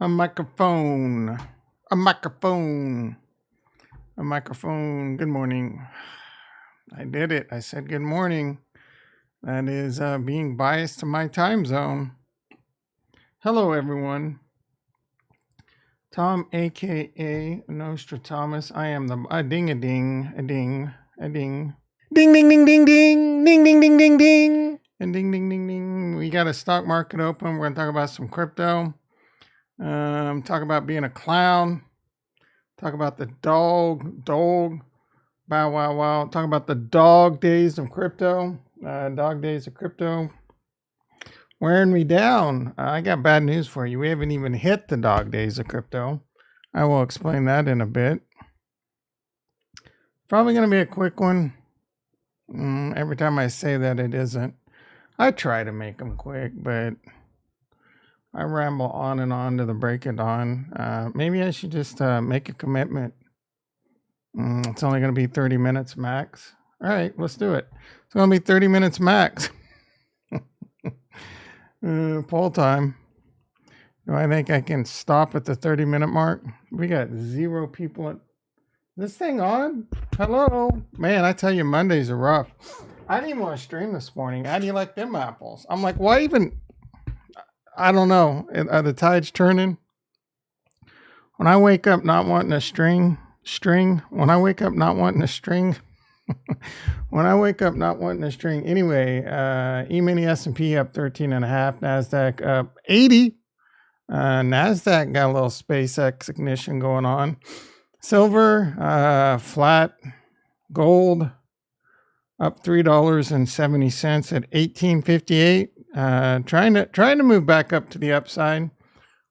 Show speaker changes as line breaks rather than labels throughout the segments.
A microphone. A microphone. A microphone. Good morning. I did it. I said good morning. That is being biased to my time zone. Hello, everyone. Tom, aka Nostradamus. I am the ding a ding a ding a ding. Ding ding ding ding ding ding ding ding ding ding and ding ding ding ding. We got a stock market open. We're gonna talk about some crypto. Talk about being a clown. Talk about the dog, bow wow wow. Talk about the dog days of crypto. Wearing me down. I got bad news for you. We haven't even hit the dog days of crypto. I will explain that in a bit. Probably going to be a quick one. Every time I say that, it isn't. I try to make them quick, but I ramble on and on to the break of dawn. Maybe I should just make a commitment. It's only going to be 30 minutes max. All right, let's do it. It's going to be 30 minutes max. Poll time. Do I think I can stop at the 30-minute mark? We got 0 people. Is this thing on? Hello? Man, I tell you, Mondays are rough. I didn't even want to stream this morning. How do you like them apples? I'm like, why even? I don't know. Are the tides turning? When I wake up not wanting a string. When I wake up not wanting a string. Anyway, E-mini S&P up 13.5. NASDAQ up 80. NASDAQ got a little SpaceX ignition going on. Silver, flat. Gold up $3.70 at 18.58. Trying to move back up to the upside.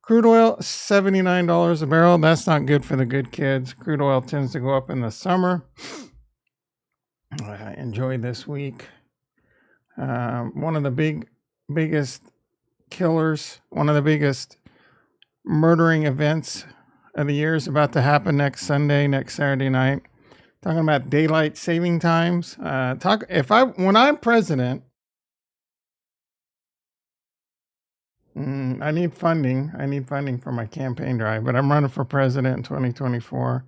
Crude oil, $79 a barrel. That's not good for the good kids. Crude oil tends to go up in the summer. Enjoy this week. One of the biggest killers, one of the biggest murdering events of the year is about to happen next Saturday night. Talking about daylight saving times. When I'm president, I need funding. I need funding for my campaign drive, but I'm running for president in 2024.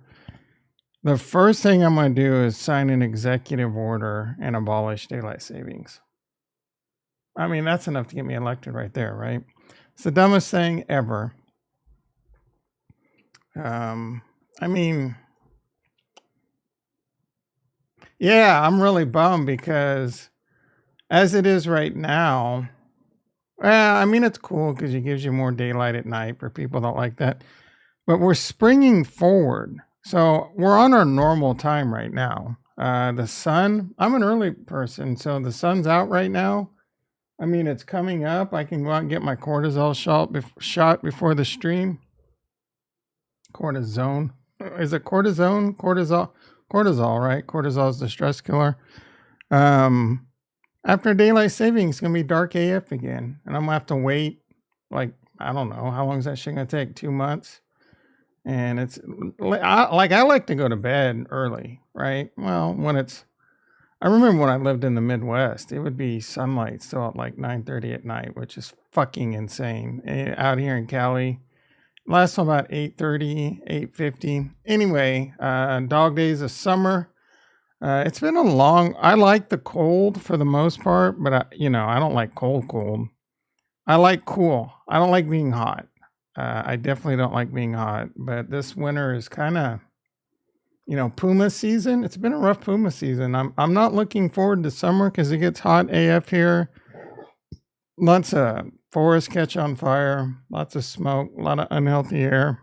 The first thing I'm going to do is sign an executive order and abolish daylight savings. I mean, that's enough to get me elected right there, right? It's the dumbest thing ever. Yeah, I'm really bummed because as it is right now, it's cool because it gives you more daylight at night for people that like that. But we're springing forward. So we're on our normal time right now. The sun, I'm an early person, so the sun's out right now. I mean, it's coming up. I can go out and get my cortisol shot before the stream. Cortisone. Is it cortisone? Cortisol, right? Cortisol is the stress killer. After daylight savings, it's going to be dark AF again. And I'm going to have to wait, I don't know. How long is that shit going to take? 2 months? And I like to go to bed early, right? Well, I remember when I lived in the Midwest, it would be sunlight still at 9:30 at night, which is fucking insane. Out here in Cali, last till about 8:30, 8:50. Anyway, dog days of summer. It's been I like the cold for the most part, but I don't like cold. I like cool. I don't like being hot. I definitely don't like being hot, but this winter is kind of, Puma season. It's been a rough Puma season. I'm not looking forward to summer because it gets hot AF here. Lots of forests catch on fire, lots of smoke, a lot of unhealthy air.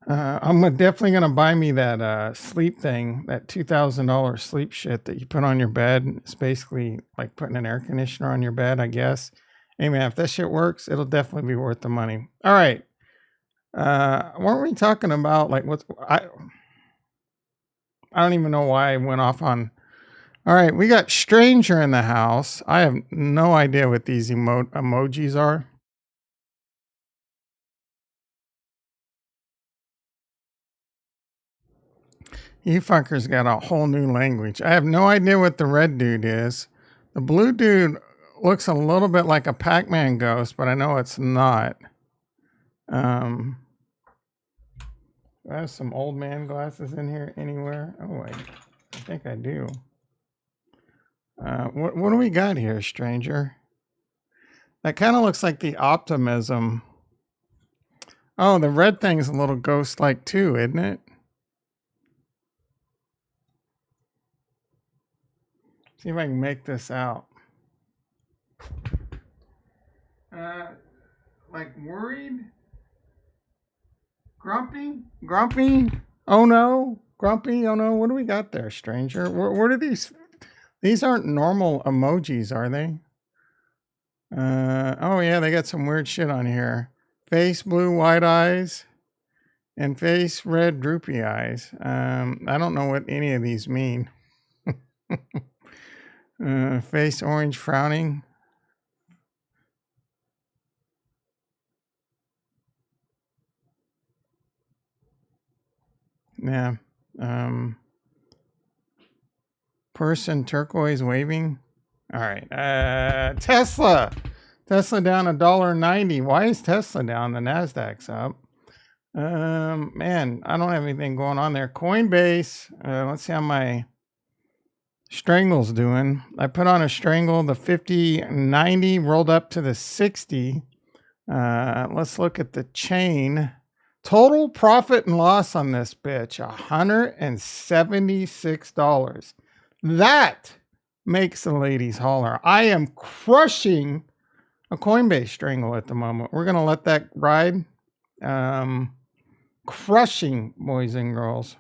I'm definitely going to buy me that sleep thing, that $2,000 sleep shit that you put on your bed. It's basically like putting an air conditioner on your bed, I guess. Hey man, if that shit works, it'll definitely be worth the money. All right. Weren't we talking about I don't even know why I went off on. All right, we got stranger in the house. I have no idea what these emojis are. You fuckers got a whole new language. I have no idea what the red dude is. The blue dude looks a little bit like a Pac-Man ghost, but I know it's not. Um, do I have some old man glasses in here anywhere? Oh, I think I do. What do we got here, stranger? That kind of looks like the optimism. Oh, the red thing's a little ghost-like too, isn't it? See if I can make this out. Like worried? Grumpy? Oh no? Grumpy? Oh no? What do we got there, stranger? What are these? These aren't normal emojis, are they? Oh yeah, they got some weird shit on here. Face blue, white eyes, and face red, droopy eyes. I don't know what any of these mean. Face orange, frowning. Yeah. Person turquoise waving. All right. Tesla down $1.90. Why is Tesla down? The Nasdaq's up. Man, I don't have anything going on there. Coinbase. Let's see how my Strangle's doing. I put on a Strangle. The 50-90 rolled up to the 60. Let's look at the chain. Total profit and loss on this bitch, $176. That makes the ladies holler. I am crushing a Coinbase Strangle at the moment. We're going to let that ride. Crushing, boys and girls.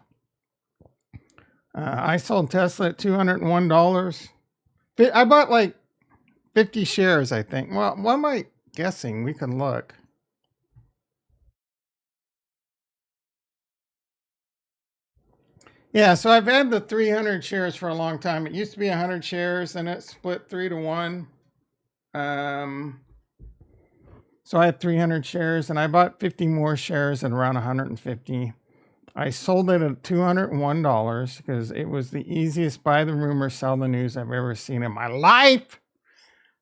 I sold Tesla at $201. I bought like 50 shares, I think. Well, what am I guessing? We can look. Yeah, so I've had the 300 shares for a long time. It used to be 100 shares, and it split 3-1. So I had 300 shares, and I bought 50 more shares at around 150. I sold it at $201 because it was the easiest buy the rumor, sell the news I've ever seen in my life.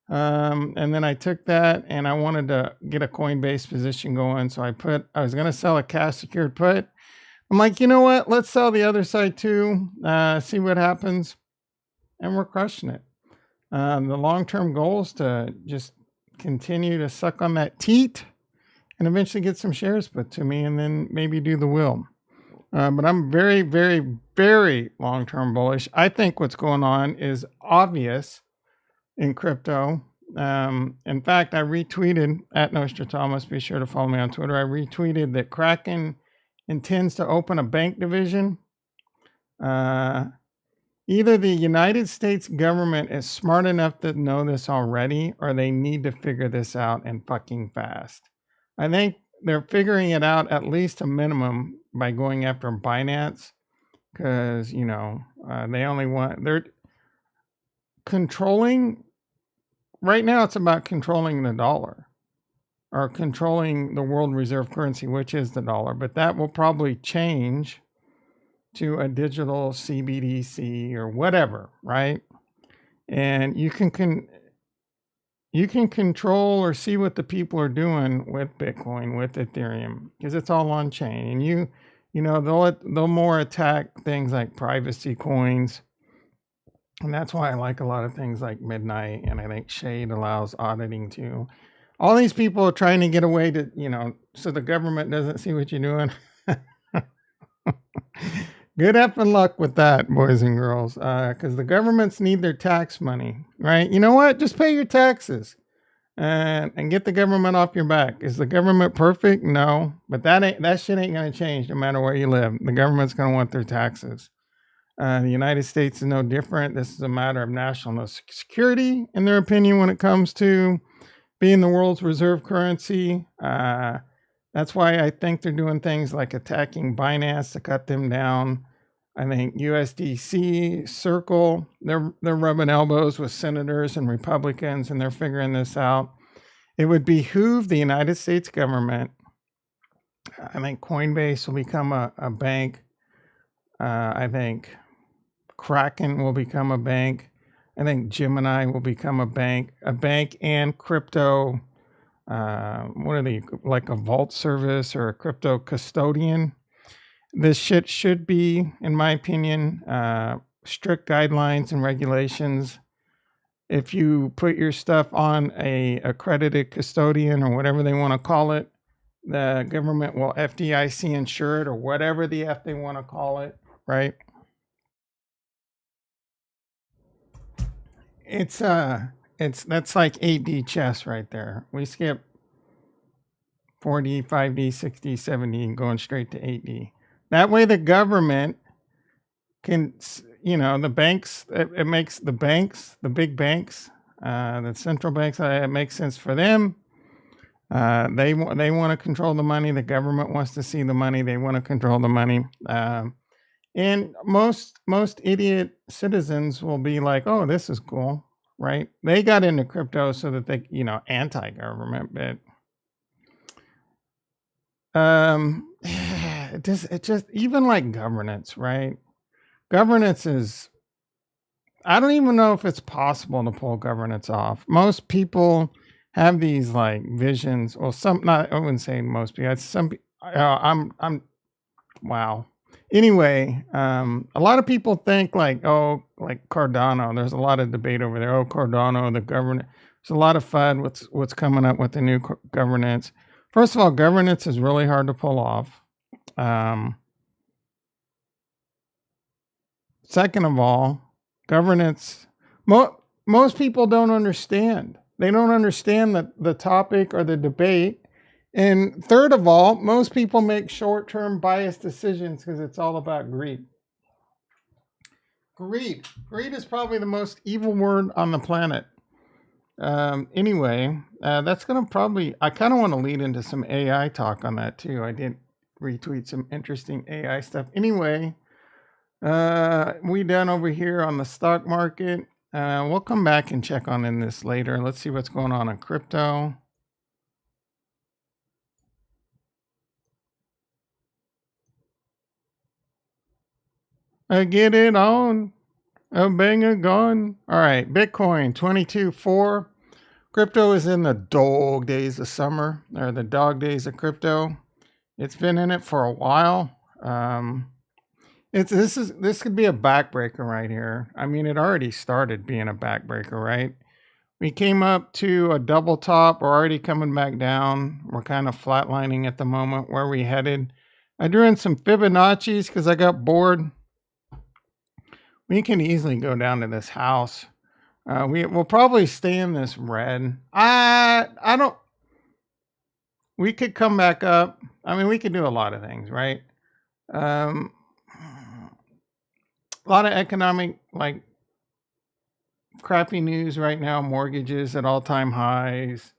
And then I took that, and I wanted to get a Coinbase position going. So I was going to sell a cash secured put. I'm like, you know what? Let's sell the other side too. See what happens. And we're crushing it. The long-term goal is to just continue to suck on that teat and eventually get some shares put to me and then maybe do the will. But I'm very, very, very long-term bullish. I think what's going on is obvious in crypto. In fact, I retweeted at Nostradamus. Be sure to follow me on Twitter. I retweeted that Kraken intends to open a bank division. Either the United States government is smart enough to know this already, or they need to figure this out and fucking fast. I think they're figuring it out at least a minimum by going after Binance, because they're controlling. Right now, it's about controlling the dollar, or controlling the world reserve currency, which is the dollar. But that will probably change to a digital CBDC or whatever, right? And you can control or see what the people are doing with Bitcoin, with Ethereum, because it's all on chain. And they'll more attack things like privacy coins. And that's why I like a lot of things like Midnight, and I think Shade allows auditing too. All these people are trying to get away to, so the government doesn't see what you're doing. Good effing luck with that, boys and girls, because the governments need their tax money, right? You know what? Just pay your taxes and get the government off your back. Is the government perfect? No, but that shit ain't gonna change no matter where you live. The government's gonna want their taxes. The United States is no different. This is a matter of national security, in their opinion, when it comes to being the world's reserve currency. That's why I think they're doing things like attacking Binance to cut them down. I think USDC, Circle, they're rubbing elbows with senators and Republicans, and they're figuring this out. It would behoove the United States government. I think Coinbase will become a bank. I think Kraken will become a bank. I think Gemini will become a bank and crypto what are they, like a vault service or a crypto custodian. This shit should be, in my opinion, strict guidelines and regulations. If you put your stuff on a accredited custodian or whatever they want to call it, the government will FDIC insure it or whatever the F they want to call it, right? It's that's like 8D chess right there. We skip 4D, 5D, 6D, 7D, and going straight to 8D. That way the government can, the banks, it makes the banks, the big banks, the central banks, it makes sense for them. They want to control the money. The government wants to see the money. They want to control the money. And most idiot citizens will be like, "Oh, this is cool," right? They got into crypto so that they, anti-government, but it just even like governance, right? Governance is, I don't even know if it's possible to pull governance off. Most people have these like visions, or some, not, I wouldn't say most people, some, wow. Anyway, a lot of people think like, oh, like Cardano, there's a lot of debate over there. Oh, Cardano, the governance. There's a lot of FUD. What's coming up with the new governance. First of all, governance is really hard to pull off. Second of all, governance, most people don't understand. They don't understand the topic or the debate. And third of all, most people make short-term biased decisions because it's all about greed. Greed is probably the most evil word on the planet. Anyway, that's going to probably, I kind of want to lead into some AI talk on that too. I did retweet some interesting AI stuff. Anyway, we done over here on the stock market. We'll come back and check on in this later. Let's see what's going on in crypto. I get it on. A banger gone. All right, Bitcoin 22.4. Crypto is in the dog days of summer, or the dog days of crypto. It's been in it for a while. This could be a backbreaker right here. I mean, it already started being a backbreaker, right? We came up to a double top. We're already coming back down. We're kind of flatlining at the moment. Where we headed? I drew in some Fibonacci's because I got bored. We can easily go down to this house. We'll probably stay in this red. I don't. We could come back up. I mean, we could do a lot of things, right? A lot of economic, like, crappy news right now. Mortgages at all-time highs.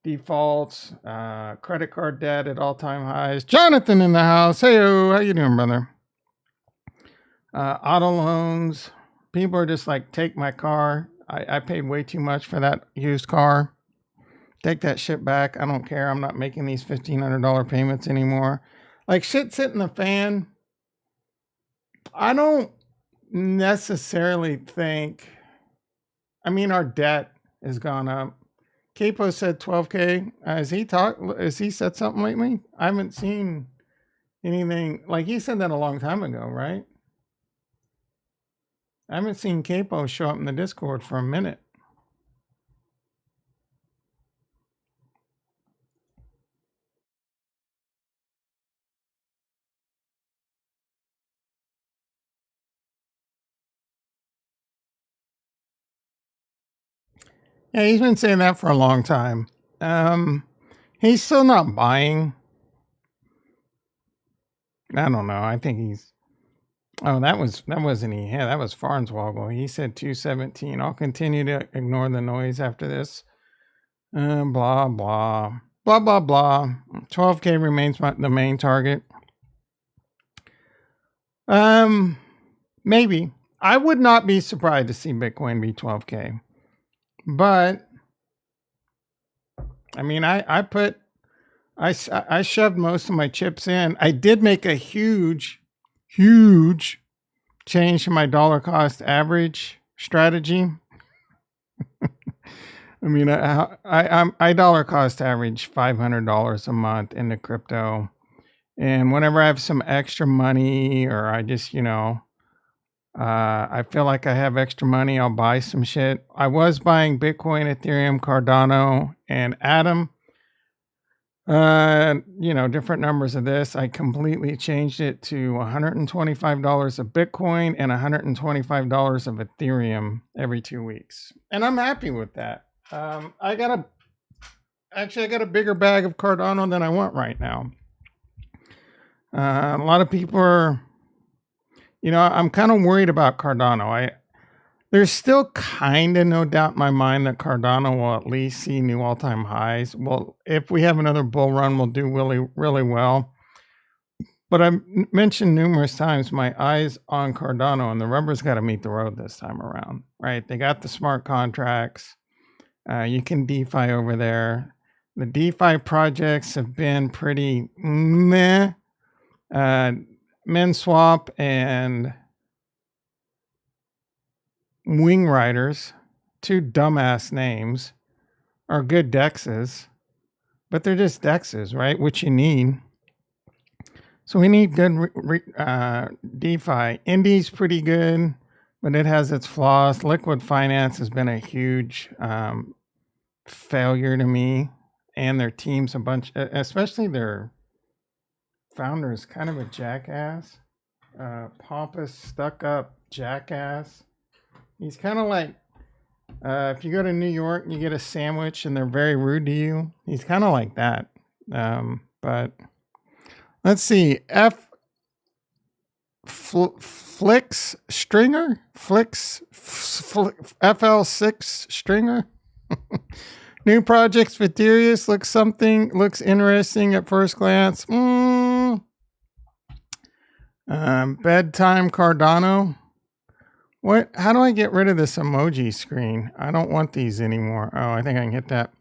Defaults. Credit card debt at all-time highs. Jonathan in the house. Hey, how you doing, brother? Auto loans. People are just like, take my car. I paid way too much for that used car. Take that shit back. I don't care. I'm not making these $1,500 payments anymore. Like, shit's hitting the fan. I don't necessarily think, I mean, our debt has gone up. Capo said 12K. Has he said something lately? I haven't seen anything. Like, he said that a long time ago, right? I haven't seen Capo show up in the Discord for a minute. Yeah, he's been saying that for a long time. He's still not buying. I don't know. I think he's. Oh, that wasn't he. Yeah, that was Farnswoggle. He said 217. I'll continue to ignore the noise after this. Blah, blah. Blah, blah, blah. 12K remains the main target. Maybe. I would not be surprised to see Bitcoin be 12K. But, I mean, I shoved most of my chips in. I did make a huge change to my dollar cost average strategy. I mean, I dollar cost average $500 a month into crypto, and whenever I have some extra money, or I just, I feel like I have extra money, I'll buy some shit. I was buying Bitcoin, Ethereum, Cardano, and Atom. Different numbers of this. I completely changed it to $125 of Bitcoin and $125 of Ethereum every 2 weeks. And I'm happy with that. I got a bigger bag of Cardano than I want right now. A lot of people are, I'm kind of worried about Cardano. There's still kind of no doubt in my mind that Cardano will at least see new all-time highs. Well, if we have another bull run, we'll do really, really well. But I mentioned numerous times my eyes on Cardano, and the rubber's got to meet the road this time around, right? They got the smart contracts. You can DeFi over there. The DeFi projects have been pretty meh. MinSwap and Wing Riders, two dumbass names, are good dexes, but they're just dexes, right? Which you need. So we need good DeFi. Indie's pretty good, but it has its flaws. Liquid Finance has been a huge failure to me, and their team's a bunch, especially their founder is kind of a jackass, pompous, stuck-up jackass. He's kind of like, if you go to New York and you get a sandwich and they're very rude to you, he's kind of like that. But let's see. Flix Stringer? FL6 Stringer? New projects for Ethereum looks interesting at first glance. Bedtime Cardano. What? How do I get rid of this emoji screen? I don't want these anymore. Oh, I think I can hit that.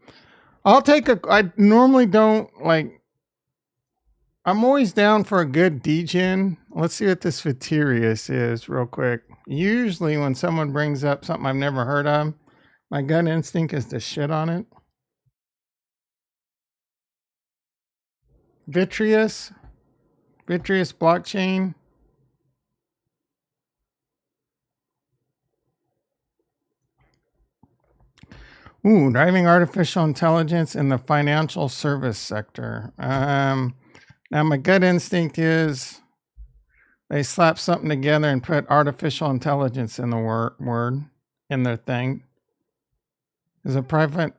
I normally don't like. I'm always down for a good degen. Let's see what this Vitirius is real quick. Usually when someone brings up something I've never heard of, my gut instinct is to shit on it. Vitreous blockchain. Ooh, driving artificial intelligence in the financial service sector. Now my gut instinct is they slap something together and put artificial intelligence in the word in their thing. Is a private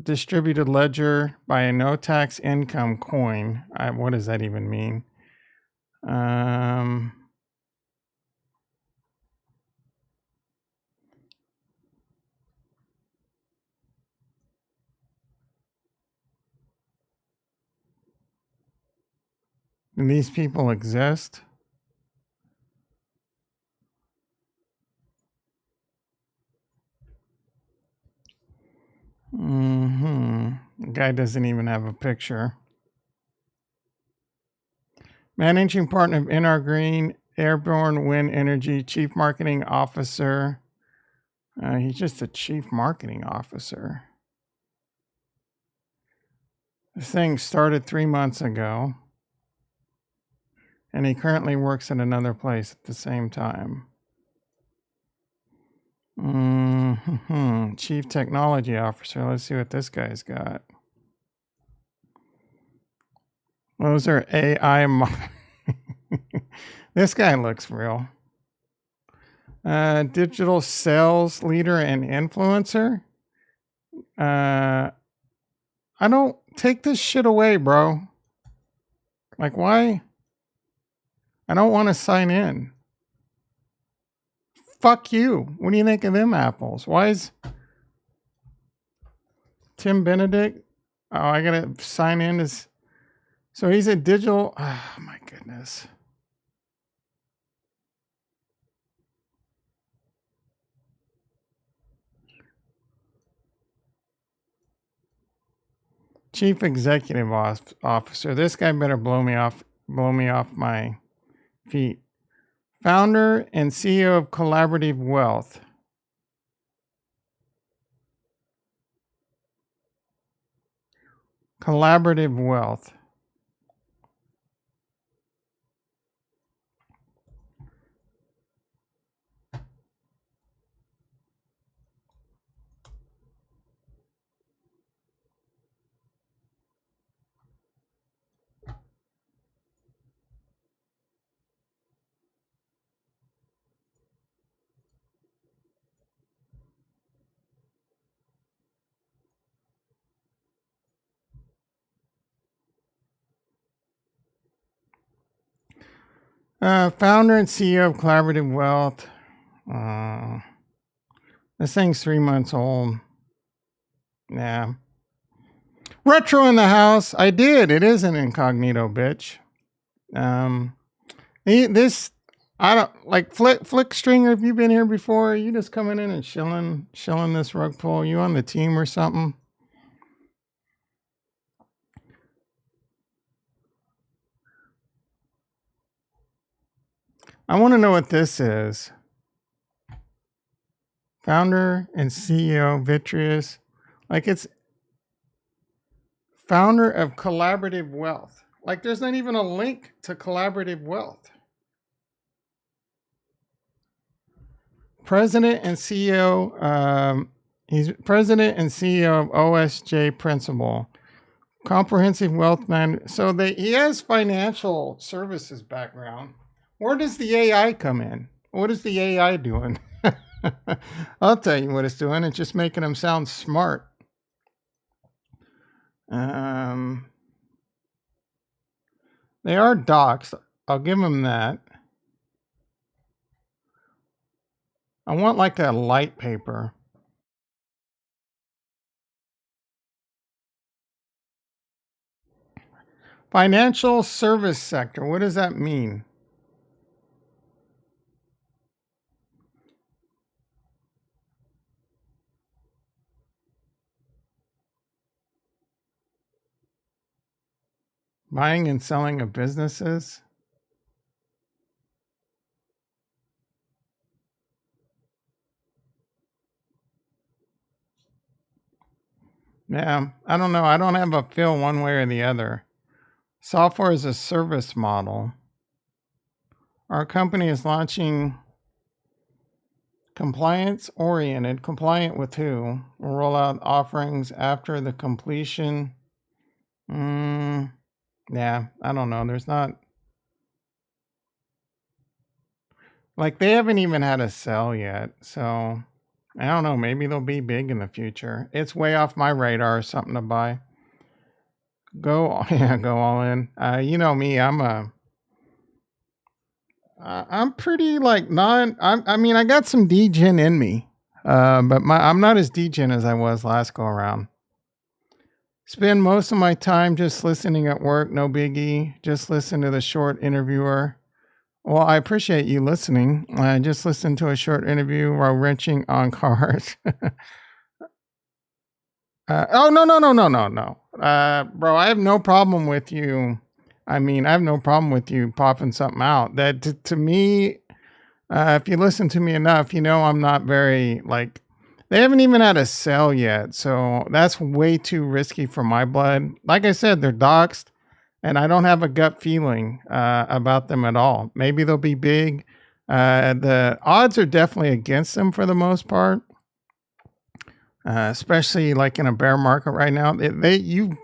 distributed ledger by a no tax income coin. What does that even mean? And these people exist? The guy doesn't even have a picture. Managing partner of NR Green, Airborne Wind Energy, Chief Marketing Officer. He's just a Chief Marketing Officer. This thing started 3 months ago, and he currently works at another place at the same time. Chief Technology Officer. Let's see what this guy's got. Those are AI. This guy looks real. Digital sales leader and influencer. I don't take this shit away, bro. Like, why? I don't want to sign in. Fuck you. What do you think of them apples? Why is Tim Benedict? Oh, I gotta sign in as. So he's a digital. Oh my goodness. Chief Executive Officer. This guy better blow me off my feet. Founder and CEO of Collaborative Wealth. Collaborative wealth. Founder and CEO of Collaborative Wealth. This thing's 3 months old. Yeah. Retro in the house. I did. It is an incognito, bitch. This, I don't like Flick Stringer. Have you been here before? Are you just coming in and shilling this rug pull? You on the team or something? I want to know what this is. Founder and CEO Vitreous. Like it's founder of Collaborative Wealth. Like there's not even a link to Collaborative Wealth. President and CEO. He's president and CEO of OSJ Principal. Comprehensive Wealth Man. So he has financial services background. Where does the AI come in? What is the AI doing? I'll tell you what it's doing. It's just making them sound smart. They are docs. I'll give them that. I want like a light paper. Financial service sector. What does that mean? Buying and selling of businesses. Yeah, I don't know. I don't have a feel one way or the other. Software as a service model. Our company is launching compliant with who? We'll roll out offerings after the completion. Yeah, I don't know. There's not, like, they haven't even had a sell yet. So I don't know. Maybe they'll be big in the future. It's way off my radar, something to buy. Go all in. You know me, I'm pretty like I mean, I got some degen in me. But I'm not as degen as I was last go around. Spend most of my time just listening at work, no biggie. Just listen to the short interviewer. Well, I appreciate you listening. I just listened to a short interview while wrenching on cars. Oh, no. Bro, I have no problem with you. I mean, I have no problem with you popping something out. That to me, if you listen to me enough, you know I'm not very like. They haven't even had a sale yet, so that's way too risky for my blood. Like I said, they're doxed, and I don't have a gut feeling about them at all. Maybe they'll be big. The odds are definitely against them for the most part. Especially like in a bear market right now. You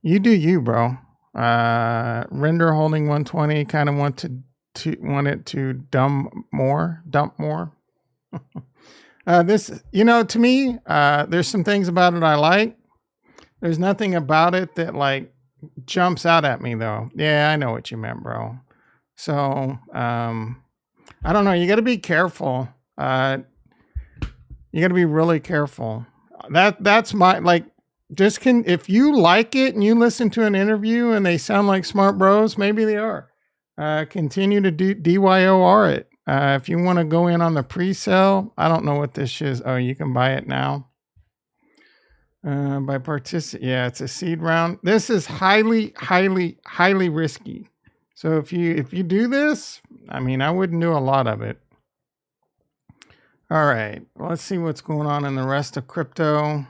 do you, bro. Render holding 120, kind of want it to dump more. This, to me, there's some things about it I like. There's nothing about it that like jumps out at me though. Yeah, I know what you meant, bro. So, I don't know. You got to be careful. You got to be really careful. That's my like. If you like it and you listen to an interview and they sound like smart bros, maybe they are. Continue to DYOR it. If you want to go in on the pre-sale, I don't know what this is. Oh, you can buy it now. Yeah, it's a seed round. This is highly risky. So if you do this, I mean, I wouldn't do a lot of it. All right, let's see what's going on in the rest of crypto.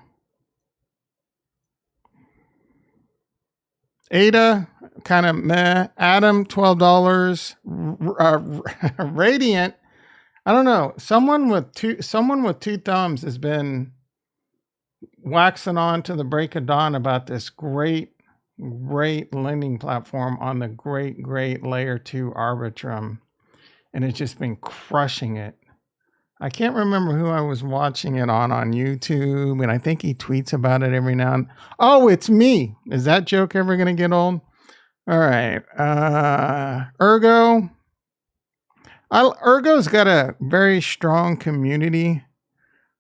Ada, kind of meh. Atom, $12. Radiant, I don't know. Someone with two thumbs has been waxing on to the break of dawn about this great lending platform on the great layer 2 Arbitrum, and it's just been crushing it. I can't remember who I was watching it on YouTube, and I think he tweets about it every now and oh, it's me. Is that joke ever going to get old? All right. Ergo. Ergo's got a very strong community,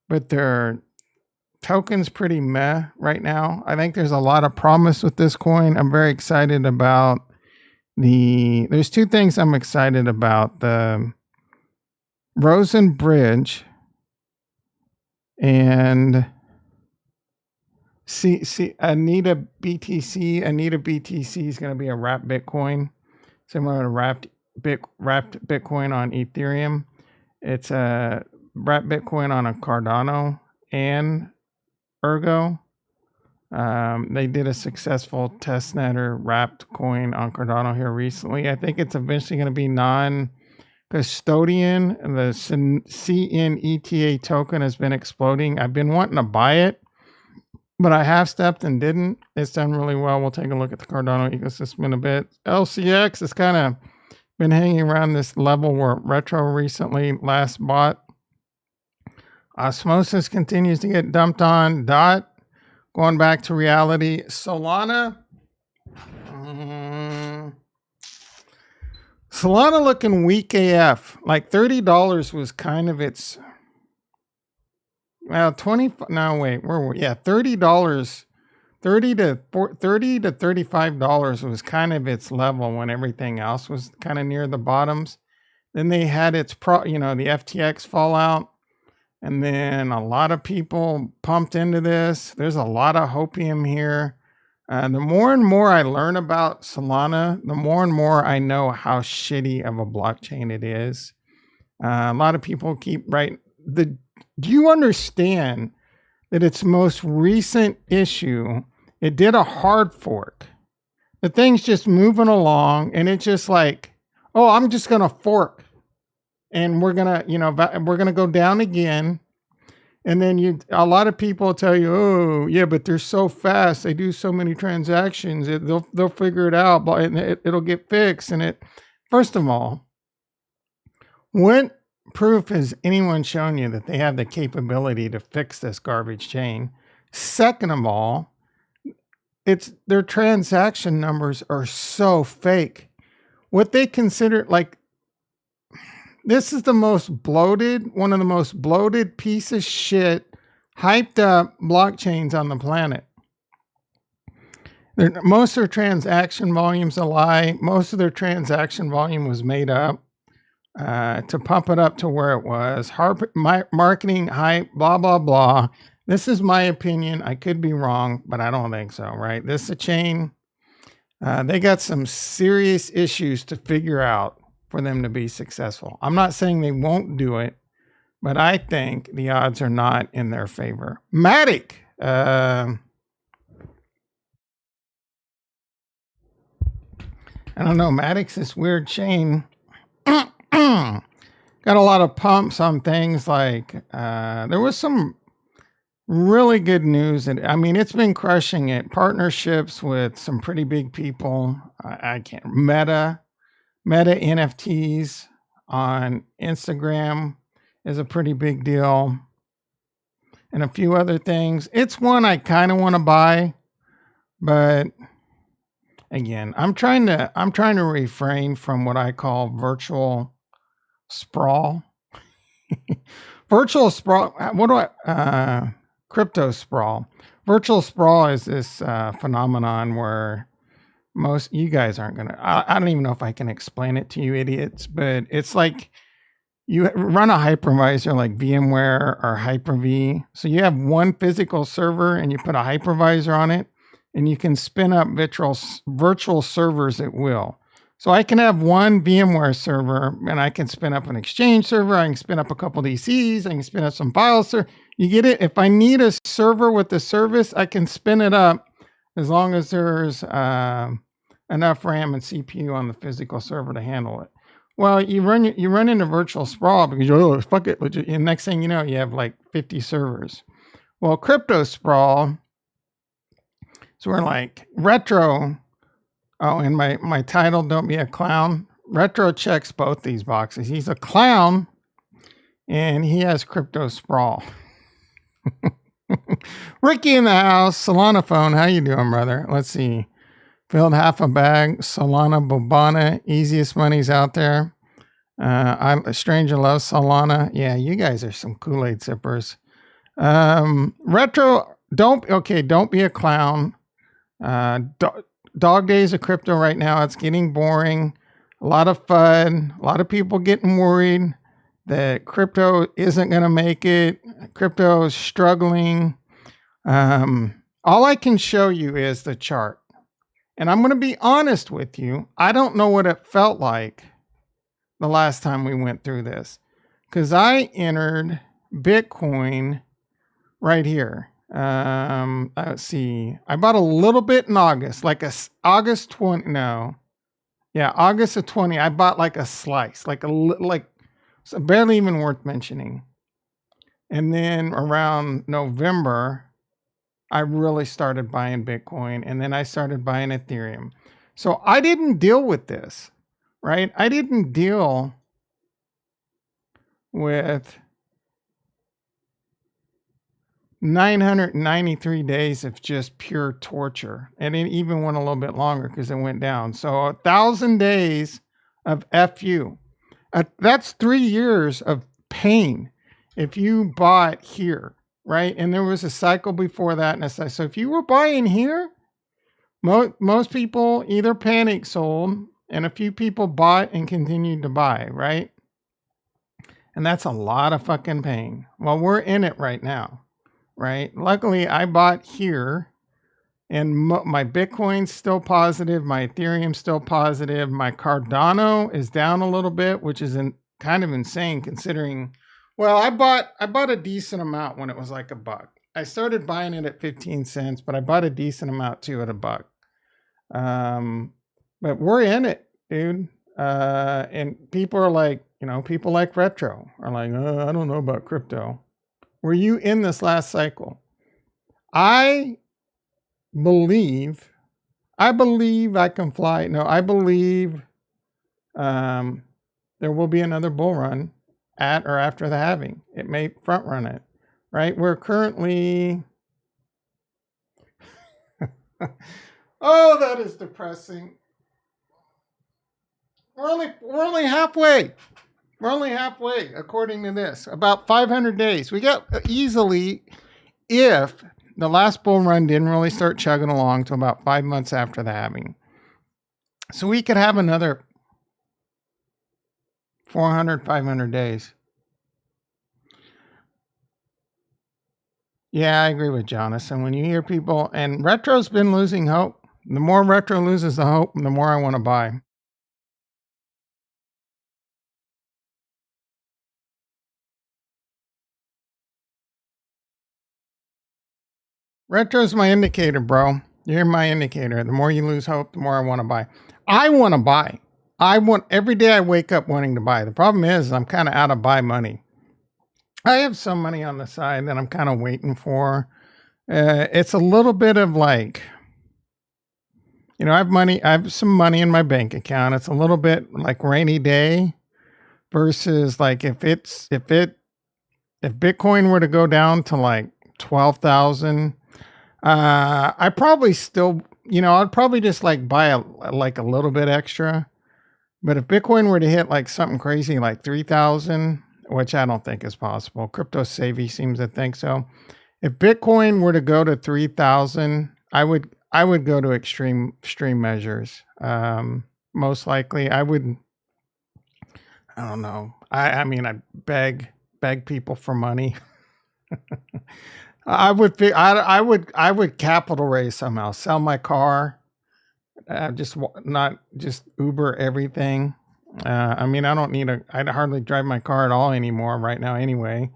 but their token's pretty meh right now. I think there's a lot of promise with this coin. I'm very excited about there's two things I'm excited about. The Rosen Bridge and Anita BTC. Anita BTC is going to be a wrapped Bitcoin, similar to wrapped Bitcoin on Ethereum. It's a wrapped Bitcoin on a Cardano and Ergo. They did a successful testnet or wrapped coin on Cardano here recently. I think it's eventually going to be non-custodian. The CNETA token has been exploding. I've been wanting to buy it, but I half stepped and didn't. It's done really well. We'll take a look at the Cardano ecosystem in a bit. LCX has kind of been hanging around this level where Retro recently last bought. Osmosis continues to get dumped on. DOT going back to reality. Solana. Solana looking weak AF. Like $30 was kind of its. Well, 20. No, wait. Where were we? Yeah, $30. $30 to $35 was kind of its level when everything else was kind of near the bottoms. Then they had its the FTX fallout. And then a lot of people pumped into this. There's a lot of hopium here. The more and more I learn about Solana, the more and more I know how shitty of a blockchain it is. A lot of people keep writing. Do you understand that its most recent issue, it did a hard fork? The thing's just moving along, and it's just like, oh, I'm just gonna fork. And we're gonna go down again, and then a lot of people tell you, oh yeah, but they're so fast, they do so many transactions, they'll figure it out, but it'll get fixed. And first of all, what proof has anyone shown you that they have the capability to fix this garbage chain? Second of all, their transaction numbers are so fake. What they consider like. This is one of the most bloated piece of shit, hyped up blockchains on the planet. Most of their transaction volume's a lie. Most of their transaction volume was made up to pump it up to where it was. Marketing hype, blah, blah, blah. This is my opinion. I could be wrong, but I don't think so, right? This is a chain. They got some serious issues to figure out for them to be successful. I'm not saying they won't do it, but I think the odds are not in their favor. Matic. I don't know. Matic's this weird chain. Got a lot of pumps on things like there was some really good news. And I mean, it's been crushing it. Partnerships with some pretty big people. Meta NFTs on Instagram is a pretty big deal, and a few other things. It's one I kind of want to buy, but again, I'm trying to refrain from what I call virtual sprawl. Virtual sprawl. Crypto sprawl. Virtual sprawl is this phenomenon where you guys aren't going to, I don't even know if I can explain it to you idiots, but it's like you run a hypervisor like VMware or Hyper-V. So you have one physical server and you put a hypervisor on it, and you can spin up virtual servers at will. So I can have one VMware server, and I can spin up an Exchange server. I can spin up a couple DCs. I can spin up some files. You get it? If I need a server with a service, I can spin it up. as long as there's enough RAM and CPU on the physical server to handle it. Well, you run into virtual sprawl because you're fuck it, legit. And next thing you know, you have like 50 servers. Well, crypto sprawl. So we're like retro. Oh, and my title, don't be a clown. Retro checks both these boxes. He's a clown, and he has crypto sprawl. Ricky in the house. Solana phone. How you doing, brother? Let's see. Filled half a bag. Solana Bobana. Easiest money's out there. I'm a stranger loves Solana. Yeah, you guys are some Kool-Aid sippers. Retro. Don't be a clown. Dog days of crypto right now. It's getting boring. A lot of fun. A lot of people getting worried that crypto isn't going to make it. Crypto is struggling. All I can show you is the chart. And I'm going to be honest with you. I don't know what it felt like the last time we went through this. Because I entered Bitcoin right here. Let's see. I bought a little bit in August. Like August 20. No. Yeah, August of 20. I bought like a slice. So barely even worth mentioning. And then around November, I really started buying Bitcoin, and then I started buying Ethereum. So I didn't deal with this, right? I didn't deal with 993 days of just pure torture. And it even went a little bit longer because it went down. So 1,000 days of FU. That's 3 years of pain if you bought here, right? And there was a cycle before that. And so if you were buying here, most people either panic sold, and a few people bought and continued to buy, right? And that's a lot of fucking pain. Well, we're in it right now, right? Luckily, I bought here, and my Bitcoin's still positive. My Ethereum's still positive. My Cardano is down a little bit, which is kind of insane considering. Well, I bought a decent amount when it was like $1. I started buying it at 15 cents, but I bought a decent amount too at $1. But we're in it, dude. And people are like, people like retro are like, I don't know about crypto. Were you in this last cycle? I believe I can fly. No, I believe there will be another bull run at or after the halving. It may front run it, right? We're currently oh, that is depressing. We're only halfway. We're only halfway, according to this. About 500 days. We got easily, if the last bull run didn't really start chugging along till about 5 months after the halving. So we could have another 400, 500 days. Yeah, I agree with Jonathan. When you hear people, and retro's been losing hope. The more retro loses the hope, the more I want to buy. Retro's my indicator, bro. You're my indicator. The more you lose hope, the more I want to buy. I want to buy. Every day I wake up wanting to buy. The problem is I'm kind of out of buy money. I have some money on the side that I'm kind of waiting for. It's a little bit of like, I have some money in my bank account. It's a little bit like rainy day versus like if Bitcoin were to go down to like 12,000, I probably still, I'd probably just like buy a little bit extra. But if Bitcoin were to hit like something crazy like 3,000, which I don't think is possible, Crypto Savvy seems to think so. If Bitcoin were to go to 3,000, I would go to extreme measures. Most likely, I don't know. I'd beg people for money. I would capital raise somehow, sell my car, not just Uber everything. I'd hardly drive my car at all anymore right now anyway.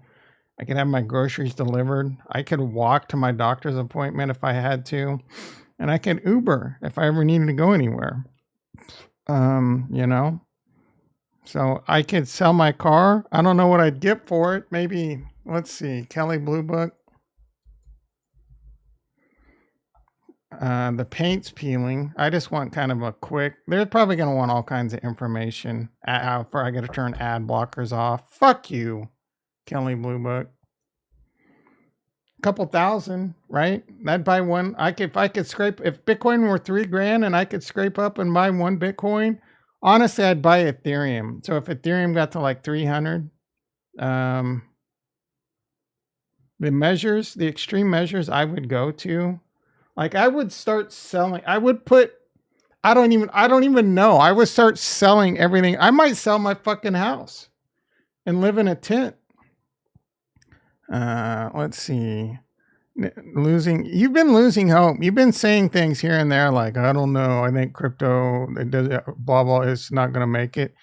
I could have my groceries delivered. I could walk to my doctor's appointment if I had to. and I could Uber if I ever needed to go anywhere. You know, so I could sell my car. I don't know what I'd get for it. Maybe, let's see, Kelly Blue Book. The paint's peeling. I just want kind of a quick. They're probably going to want all kinds of information. How far I got to turn ad blockers off. Fuck you, Kelly Blue Book. Couple thousand, right? I'd buy one. If I could scrape, if Bitcoin were $3,000 and I could scrape up and buy one Bitcoin, honestly, I'd buy Ethereum. So if Ethereum got to like 300, the extreme measures I would go to, like I would start selling. I don't even know. I would start selling everything. I might sell my fucking house and live in a tent. Let's see. You've been losing hope. You've been saying things here and there like, I don't know. I think crypto, blah, blah, is not going to make it.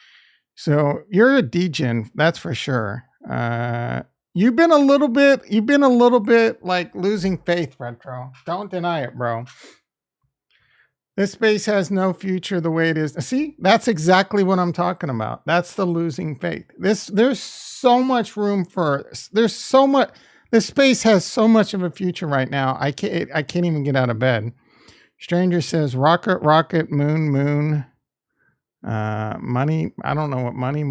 So you're a degen, that's for sure. You've been a little bit like losing faith, Retro. Don't deny it, bro. This space has no future the way it is. See, that's exactly what I'm talking about. That's the losing faith. There's so much room for, this space has so much of a future right now. I can't even get out of bed. Stranger says, rocket, rocket, moon, moon. Money. I don't know what money.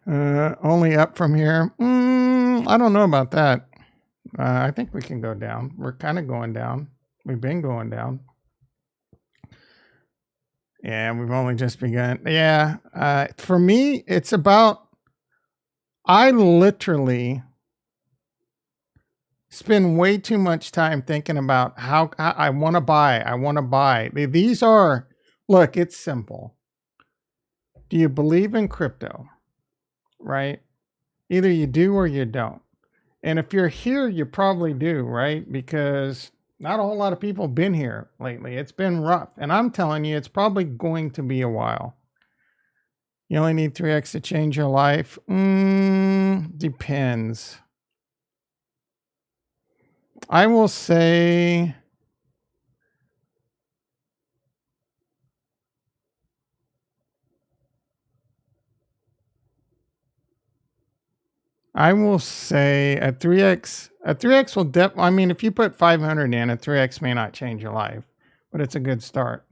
Only up from here. I don't know about that. I think we can go down. We're kind of going down. We've been going down. Yeah, we've only just begun. Yeah. For me, it's about, I literally spend way too much time thinking about how I want to buy. These are, look, it's simple. Do you believe in crypto? Right? Either you do or you don't. And if you're here, you probably do, right? Because not a whole lot of people have been here lately. It's been rough. And I'm telling you, it's probably going to be a while. You only need 3x to change your life. Depends. I will say, a 3x will I mean, if you put 500 in, a 3x may not change your life, but it's a good start.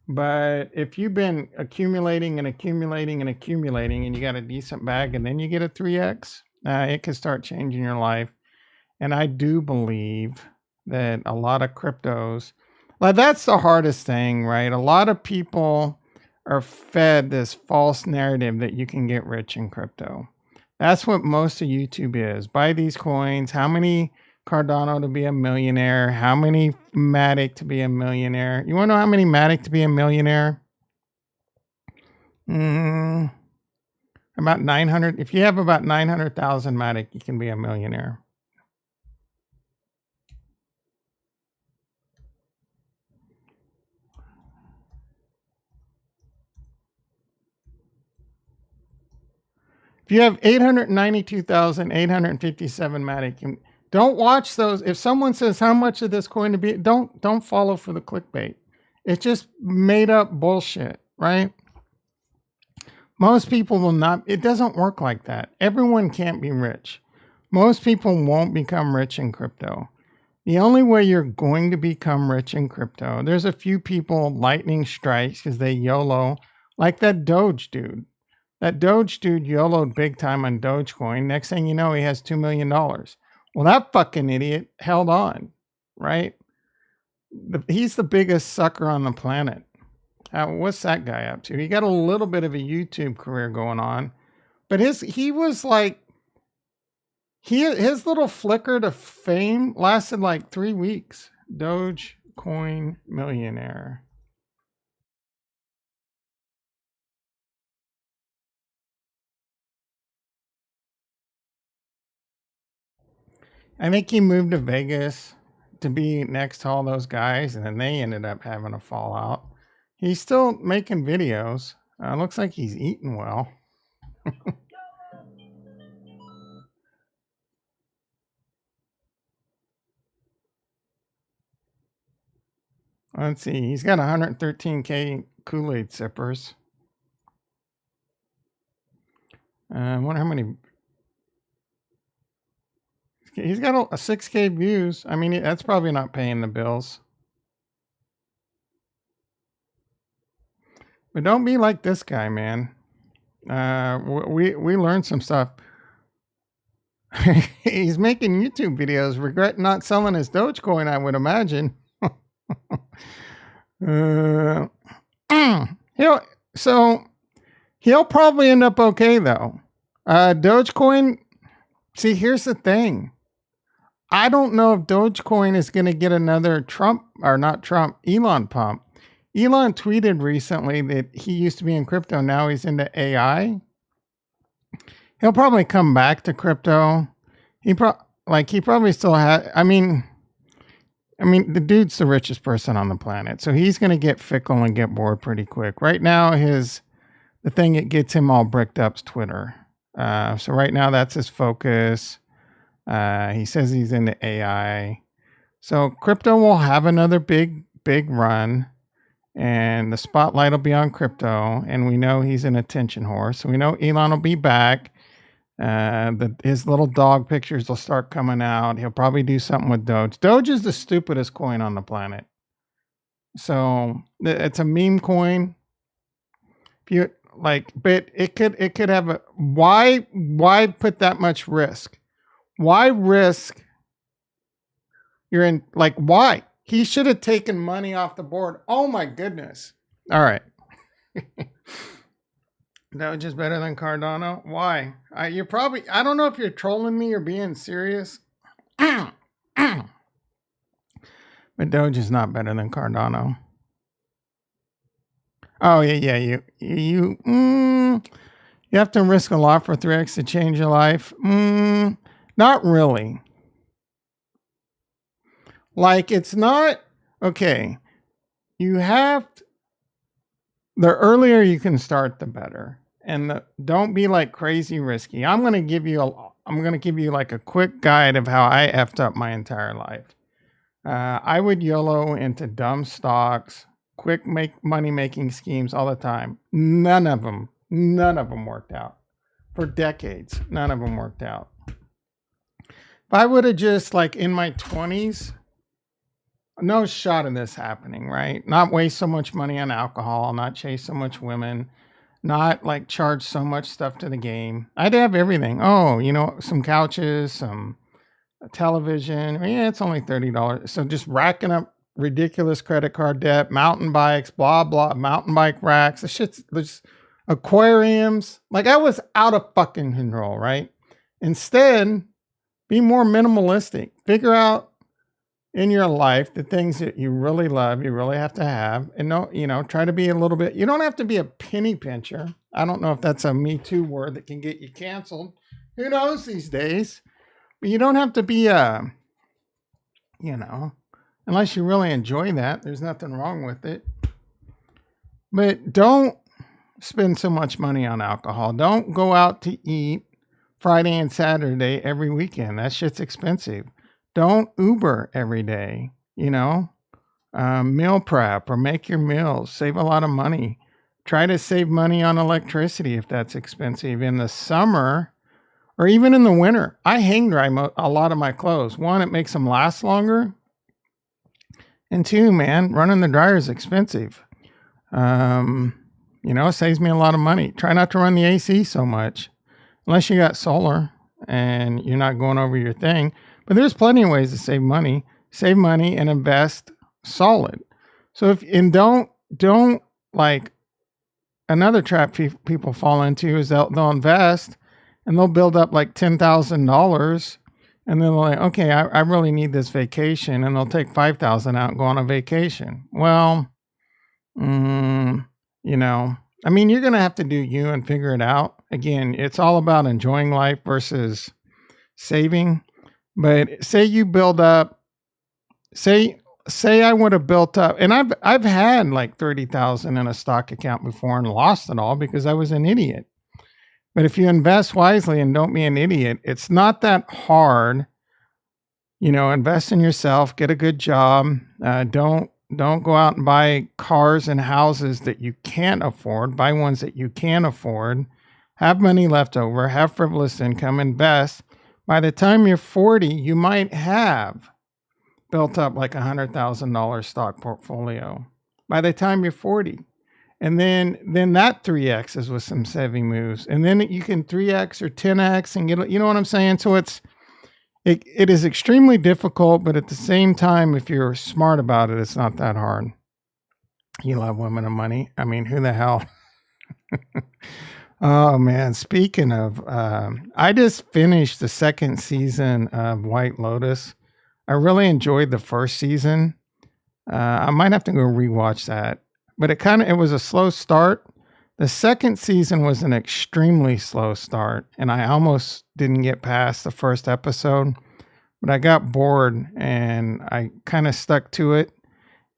But if you've been accumulating and you got a decent bag and then you get a 3x, it can start changing your life. And I do believe that a lot of cryptos, like that's the hardest thing, right? A lot of people are fed this false narrative that you can get rich in crypto. That's what most of YouTube is. Buy these coins. How many Cardano to be a millionaire? How many Matic to be a millionaire? You want to know how many Matic to be a millionaire? About 900. If you have about 900,000 Matic, you can be a millionaire. If you have 892,857 Matic, don't watch those. If someone says how much of this coin to be, don't follow for the clickbait. It's just made up bullshit, right? Most people will not. It doesn't work like that. Everyone can't be rich. Most people won't become rich in crypto. The only way you're going to become rich in crypto, there's a few people lightning strikes because they YOLO, like that Doge dude. That Doge dude YOLO'd big time on Dogecoin. Next thing you know, he has $2 million. Well, that fucking idiot held on, right? He's the biggest sucker on the planet. What's that guy up to? He got a little bit of a YouTube career going on, but he was like, his little flicker to fame lasted like 3 weeks. Dogecoin millionaire. I think he moved to Vegas to be next to all those guys, and then they ended up having a fallout. He's still making videos. Looks like he's eating well. Let's see. He's got 113K Kool-Aid sippers. I wonder how many. He's got a 6K views. I mean, that's probably not paying the bills. But don't be like this guy, man. We learned some stuff. He's making YouTube videos, regret not selling his Dogecoin, I would imagine. He'll probably end up okay though. Dogecoin. See, here's the thing. I don't know if Dogecoin is going to get another Elon pump. Elon tweeted recently that he used to be in crypto. Now he's into AI. He'll probably come back to crypto. He probably still has. I mean, the dude's the richest person on the planet, so he's going to get fickle and get bored pretty quick. Right now, the thing that gets him all bricked up is Twitter. So right now, that's his focus. He says he's into AI. So crypto will have another big run, and the spotlight will be on crypto. And we know he's an attention whore, so we know Elon will be back. His little dog pictures will start coming out. He'll probably do something with Doge. Doge is the stupidest coin on the planet. So it's a meme coin. But it could have a why put that much risk? Why risk? Why? He should have taken money off the board. Oh my goodness. All right. Doge is better than Cardano. Why? I don't know if you're trolling me or being serious. But Doge is not better than Cardano. Oh yeah. You have to risk a lot for 3x to change your life. Not really. It's not okay. You have the earlier you can start, the better. And don't be crazy risky. I'm gonna give you a quick guide of how I effed up my entire life. I would YOLO into dumb stocks, quick money making schemes all the time. None of them worked out. For decades, none of them worked out. If I would have just in my 20s, no shot of this happening, right? Not waste so much money on alcohol, not chase so much women, not charge so much stuff to the game. I'd have everything. Oh, some couches, some television. Yeah, it's only $30. So just racking up ridiculous credit card debt, mountain bikes, blah, blah, mountain bike racks. The shit's just aquariums. I was out of fucking control, right? Instead, be more minimalistic. Figure out in your life the things that you really love, you really have to have, and try to be a little bit. You don't have to be a penny pincher. I don't know if that's a Me Too word that can get you canceled. Who knows these days? But you don't have to be unless you really enjoy that. There's nothing wrong with it. But don't spend so much money on alcohol. Don't go out to eat Friday and Saturday every weekend. That shit's expensive. Don't Uber every day, meal prep or make your meals, save a lot of money. Try to save money on electricity if that's expensive in the summer or even in the winter. I hang dry a lot of my clothes. One, it makes them last longer. And two, man, running the dryer is expensive. It saves me a lot of money. Try not to run the AC so much unless you got solar and you're not going over your thing. But there's plenty of ways to save money and invest solid. So don't another trap people fall into is they'll invest and they'll build up $10,000 and then they're okay, I really need this vacation, and they'll take $5,000 out and go on a vacation. Well, you're going to have to do you and figure it out. Again, it's all about enjoying life versus saving. But say you build up, say I would have built up, and I've had 30,000 in a stock account before and lost it all because I was an idiot. But if you invest wisely and don't be an idiot, it's not that hard. Invest in yourself, get a good job. Don't Don't go out and buy cars and houses that you can't afford. Buy ones that you can afford. Have money left over. Have frivolous income. Invest. By the time you're 40, you might have built up like $100,000 stock portfolio. By the time you're 40. And then that 3X with some savvy moves. And then you can 3X or 10X and get, you know what I'm saying? So it is extremely difficult, but at the same time, if you're smart about it, it's not that hard. You love women and money. I mean, who the hell? Oh man, speaking of, I just finished the second season of White Lotus. I really enjoyed the first season. I might have to go rewatch that, but it was a slow start. The second season was an extremely slow start, and I almost didn't get past the first episode, but I got bored and I kind of stuck to it,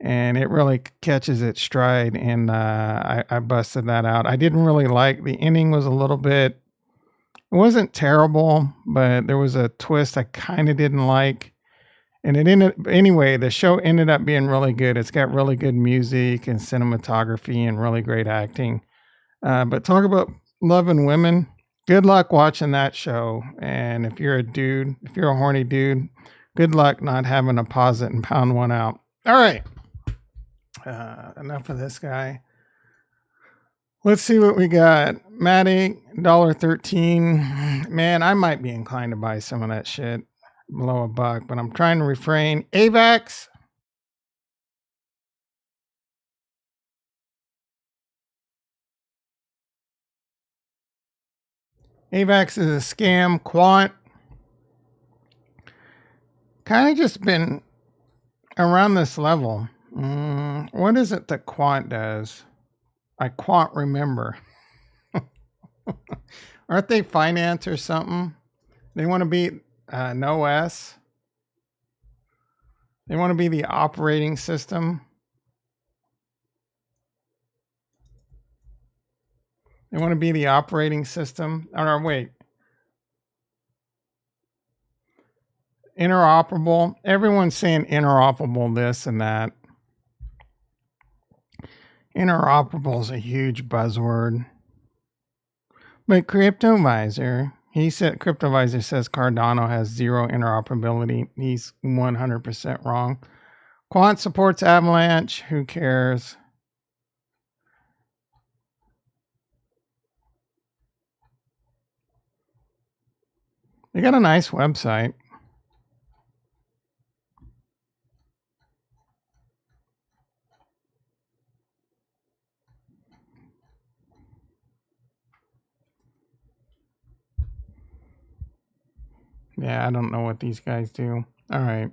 and it really catches its stride, and I busted that out. I didn't really like the ending. Was a little bit, it wasn't terrible, but there was a twist I kind of didn't like. And anyway, the show ended up being really good. It's got really good music and cinematography and really great acting. But talk about loving women. Good luck watching that show. And if you're a horny dude, good luck not having to pause it and pound one out. All right. Enough of this guy. Let's see what we got. Matic, $1.13. Man, I might be inclined to buy some of that shit below $1, but I'm trying to refrain. AVAX. AVAX is a scam. Quant. Kind of just been around this level. What is it that Quant does? I Quant remember. Aren't they finance or something? They want to be no S. They want to be the operating system. They want to be the operating system. Or wait. Interoperable. Everyone's saying interoperable this and that. Interoperable is a huge buzzword. But CryptoVisor says Cardano has zero interoperability. He's 100% wrong. Quant supports Avalanche. Who cares? They got a nice website. Yeah, I don't know what these guys do. All right.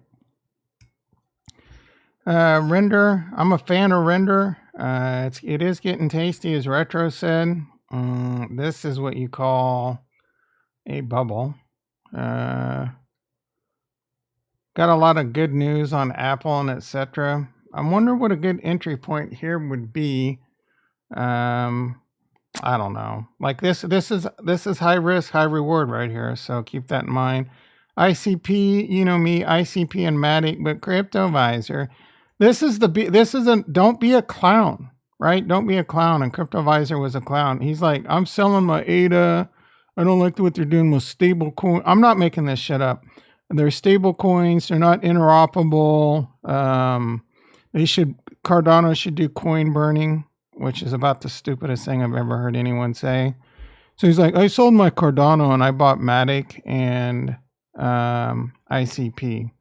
Render. I'm a fan of Render. It is getting tasty, as Retro said. This is what you call a bubble. Got a lot of good news on Apple and etc. I wonder what a good entry point here would be. I don't know. Like this is high risk, high reward right here. So keep that in mind. ICP, you know me, ICP and Matic, but CryptoVisor. Don't be a clown, right? Don't be a clown. And CryptoVisor was a clown. He's like, I'm selling my ADA. I don't like what they're doing with stable coin. I'm not making this shit up. They're stable coins. They're not interoperable. Cardano should do coin burning, which is about the stupidest thing I've ever heard anyone say. So he's like, I sold my Cardano and I bought Matic and ICP.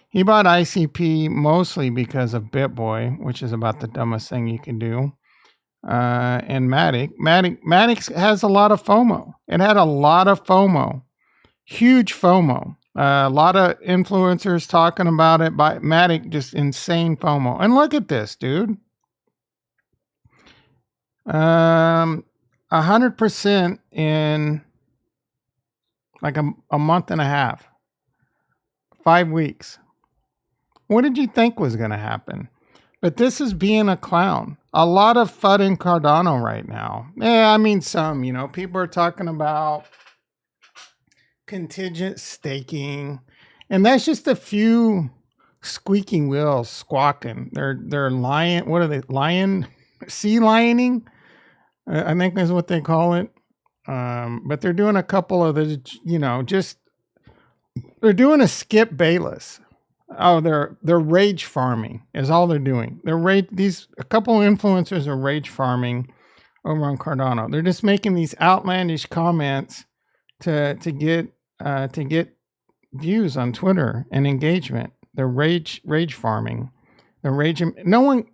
He bought ICP mostly because of BitBoy, which is about the dumbest thing you can do. And Matic has a lot of FOMO. It had a lot of FOMO, huge FOMO. A lot of influencers talking about it. By Matic, just insane FOMO. And look at this, dude. 100% in like a month and a half, 5 weeks. What did you think was going to happen? But this is being a clown. A lot of FUD in Cardano right now. Yeah, I mean some, people are talking about contingent staking. And that's just a few squeaky wheels squawking. They're lion. What are they? Lion, sea lioning. I think that's what they call it. But they're doing a couple of the, just they're doing a Skip Bayless. Oh, they're rage farming is all they're doing. A couple of influencers are rage farming over on Cardano. They're just making these outlandish comments to get views on Twitter and engagement. They're rage farming. They're raging. No one,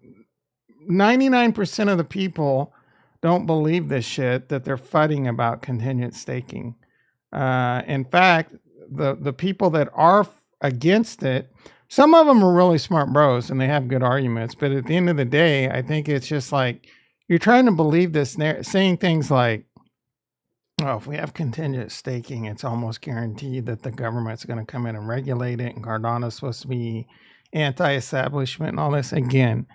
99% of the people don't believe this shit that they're fighting about contingent staking. In fact, the people that are against it, some of them are really smart bros and they have good arguments. But at the end of the day, I think it's just like you're trying to believe this, saying things like, "Oh, if we have contingent staking, it's almost guaranteed that the government's going to come in and regulate it, and Cardano's supposed to be anti-establishment and all this." Again,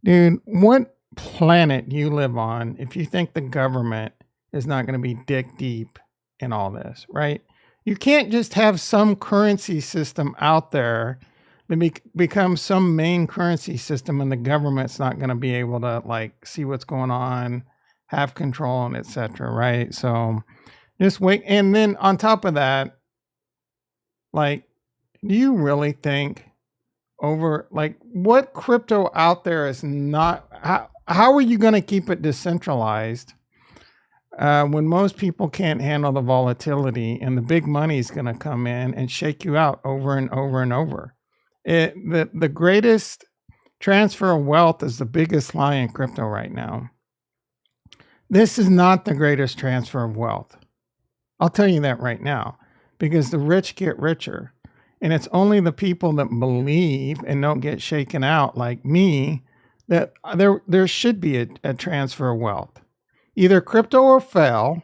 dude, what planet you live on if you think the government is not going to be dick deep in all this, right? You can't just have some currency system out there that become some main currency system and the government's not going to be able to like see what's going on, have control, and etc. Right? So just wait. And then on top of that, like, do you really think what crypto out there is not, how are you going to keep it decentralized when most people can't handle the volatility and the big money is going to come in and shake you out over and over and over? The greatest transfer of wealth is the biggest lie in crypto right now. This is not the greatest transfer of wealth. I'll tell you that right now, because the rich get richer. And it's only the people that believe and don't get shaken out like me that there should be a transfer of wealth. Either crypto or fail,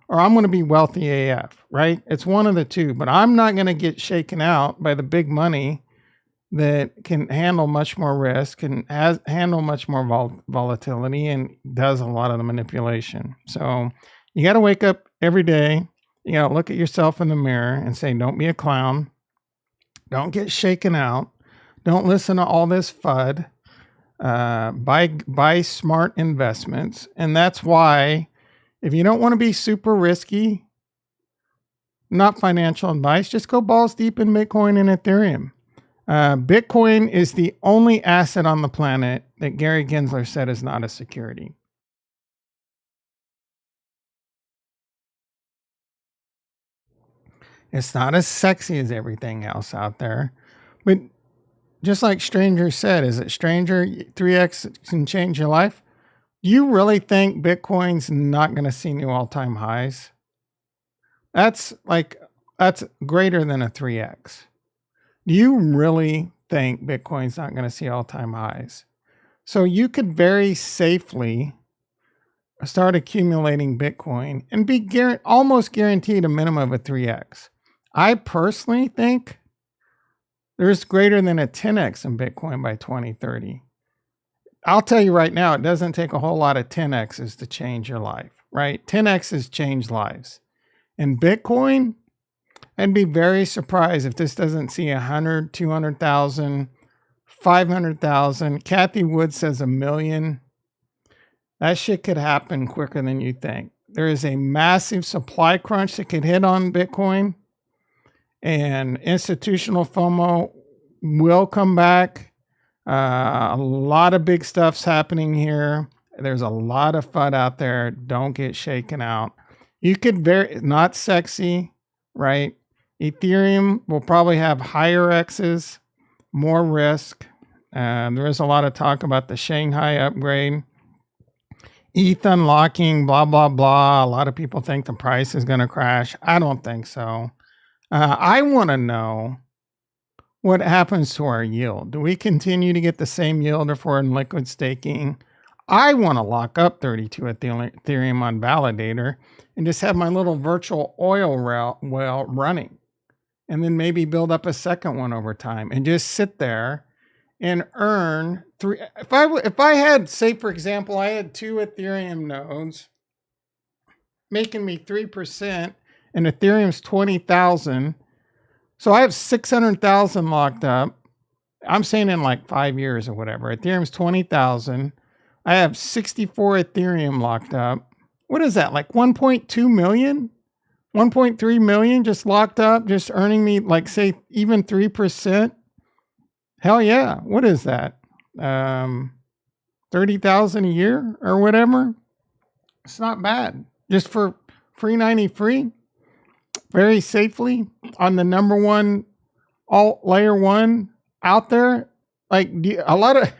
or I'm going to be wealthy AF, right? It's one of the two, but I'm not going to get shaken out by the big money that can handle much more risk and handle much more volatility and does a lot of the manipulation. So you got to wake up every day. You got to look at yourself in the mirror and say, don't be a clown. Don't get shaken out. Don't listen to all this FUD. Buy smart investments. And that's why, if you don't want to be super risky, not financial advice, just go balls deep in Bitcoin and Ethereum. Bitcoin is the only asset on the planet that Gary Gensler said is not a security. It's not as sexy as everything else out there. But just like Stranger said, is it Stranger 3x can change your life? Do you really think Bitcoin's not going to see new all-time highs? That's greater than a 3x. Do you really think Bitcoin's not going to see all-time highs? So you could very safely start accumulating Bitcoin and be almost guaranteed a minimum of a 3x. I personally think there's greater than a 10x in Bitcoin by 2030. I'll tell you right now, it doesn't take a whole lot of 10x's to change your life, right? 10x's change lives. In Bitcoin, I'd be very surprised if this doesn't see 100, 200,000, 500,000. Kathy Wood says 1 million. That shit could happen quicker than you think. There is a massive supply crunch that could hit on Bitcoin, and institutional FOMO will come back. A lot of big stuff's happening here. There's a lot of FUD out there. Don't get shaken out. You could not sexy, right? Ethereum will probably have higher X's, more risk. There is a lot of talk about the Shanghai upgrade. ETH unlocking, blah, blah, blah. A lot of people think the price is going to crash. I don't think so. I want to know what happens to our yield. Do we continue to get the same yield if we're in liquid staking? I want to lock up 32 Ethereum on Validator and just have my little virtual oil well running, and then maybe build up a second one over time and just sit there and earn three. If I had, say, for example, I had 2 Ethereum nodes making me 3%, and Ethereum's 20,000. So I have 600,000 locked up. I'm saying in like 5 years or whatever. Ethereum's 20,000. I have 64 Ethereum locked up. What is that? Like 1.2 million? 1.3 million just locked up, just earning me like say even 3%. Hell yeah. What is that? 30,000 a year or whatever. It's not bad. Just for free 90 free, very safely on the number one alt layer one out there. Like a lot of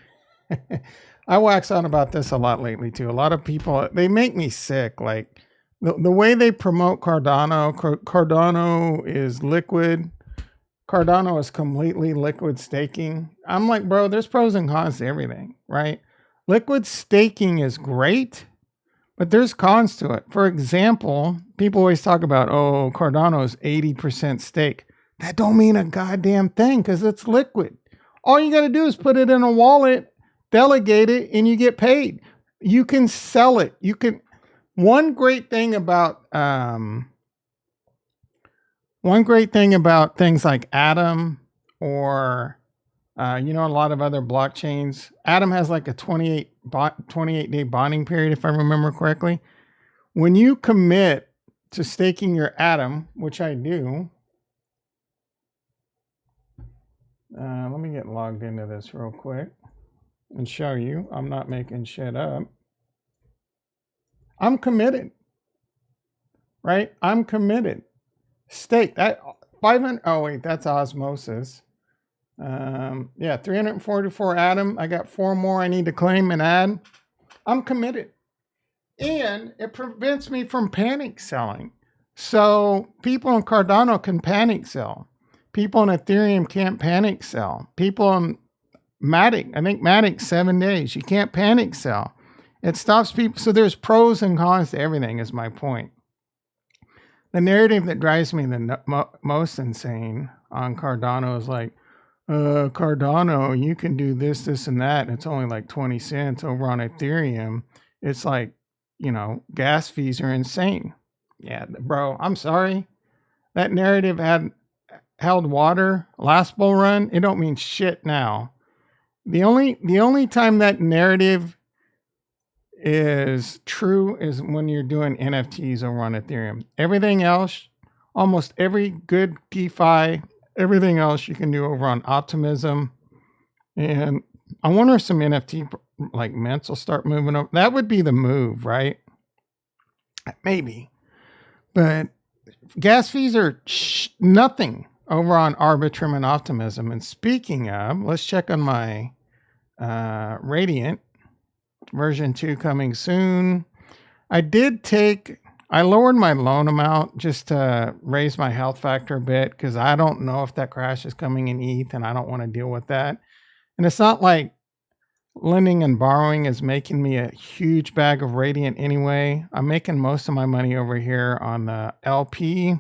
I wax on about this a lot lately too. A lot of people, they make me sick. Like the way they promote Cardano. Cardano is liquid. Cardano is completely liquid staking. I'm like, bro, there's pros and cons to everything, right? Liquid staking is great, but there's cons to it. For example, people always talk about, oh, Cardano is 80% stake. That don't mean a goddamn thing because it's liquid. All you got to do is put it in a wallet, delegate it, and you get paid. You can sell it. You can. One great thing about things like Atom or a lot of other blockchains. Atom has like a 28-day bonding period, if I remember correctly. When you commit to staking your Atom, which I do, let me get logged into this real quick and show you. I'm not making shit up. I'm committed, right? I'm committed. Stake that 500. Oh wait, that's osmosis. Yeah, 344 Atom. I got 4 more I need to claim and add. I'm committed, and it prevents me from panic selling. So people in Cardano can panic sell. People in Ethereum can't panic sell. People in Matic, I think Matic 7 days. You can't panic sell. It stops people. So there's pros and cons to everything is my point. The narrative that drives me the most insane on Cardano is like, Cardano, you can do this, this, and that. And it's only like 20 cents over on Ethereum. It's like, gas fees are insane. Yeah, bro, I'm sorry. That narrative held water last bull run. It don't mean shit now. The only time that narrative is true is when you're doing NFTs over on Ethereum. Everything else, almost every good DeFi, everything else you can do over on Optimism. And I wonder if some NFT like mints will start moving over. That would be the move, right? Maybe. But gas fees are nothing over on Arbitrum and Optimism. And speaking of, let's check on my Radiant. Version 2 coming soon. I lowered my loan amount just to raise my health factor a bit because I don't know if that crash is coming in ETH and I don't want to deal with that. And it's not like lending and borrowing is making me a huge bag of Radiant anyway. I'm making most of my money over here on the LP.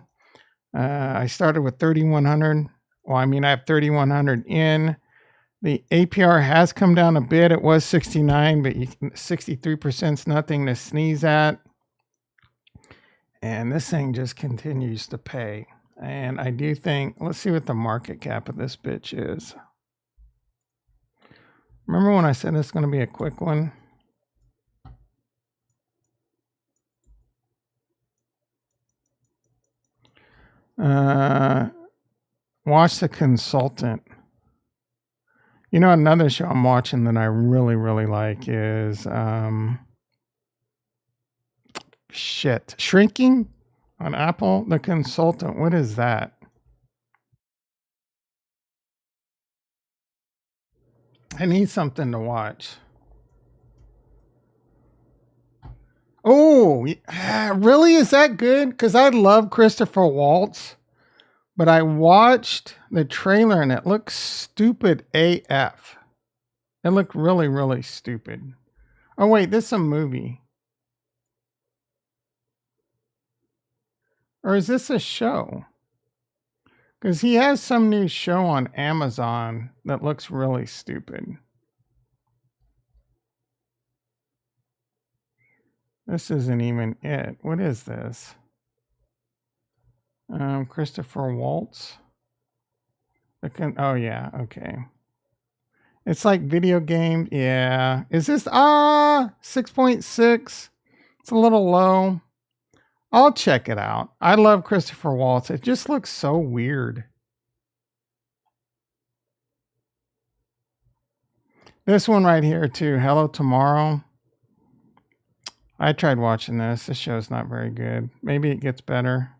I started with 3,100. Well, I have 3,100 in. The APR has come down a bit. It was 69, but 63% is nothing to sneeze at. And this thing just continues to pay. And I do think, let's see what the market cap of this bitch is. Remember when I said it's going to be a quick one? Watch The Consultant. Another show I'm watching that I really, really like is Shrinking on Apple. The Consultant. What is that? I need something to watch. Oh, really? Is that good? Because I love Christopher Waltz. But I watched the trailer and it looks stupid AF. It looked really, really stupid. Oh, wait, this is a movie. Or is this a show? Because he has some new show on Amazon that looks really stupid. This isn't even it. What is this? Christopher Waltz. Oh yeah, okay. It's like video game. Yeah. Is this 6.6? It's a little low. I'll check it out. I love Christopher Waltz. It just looks so weird. This one right here too, Hello Tomorrow. I tried watching this. This show's not very good. Maybe it gets better.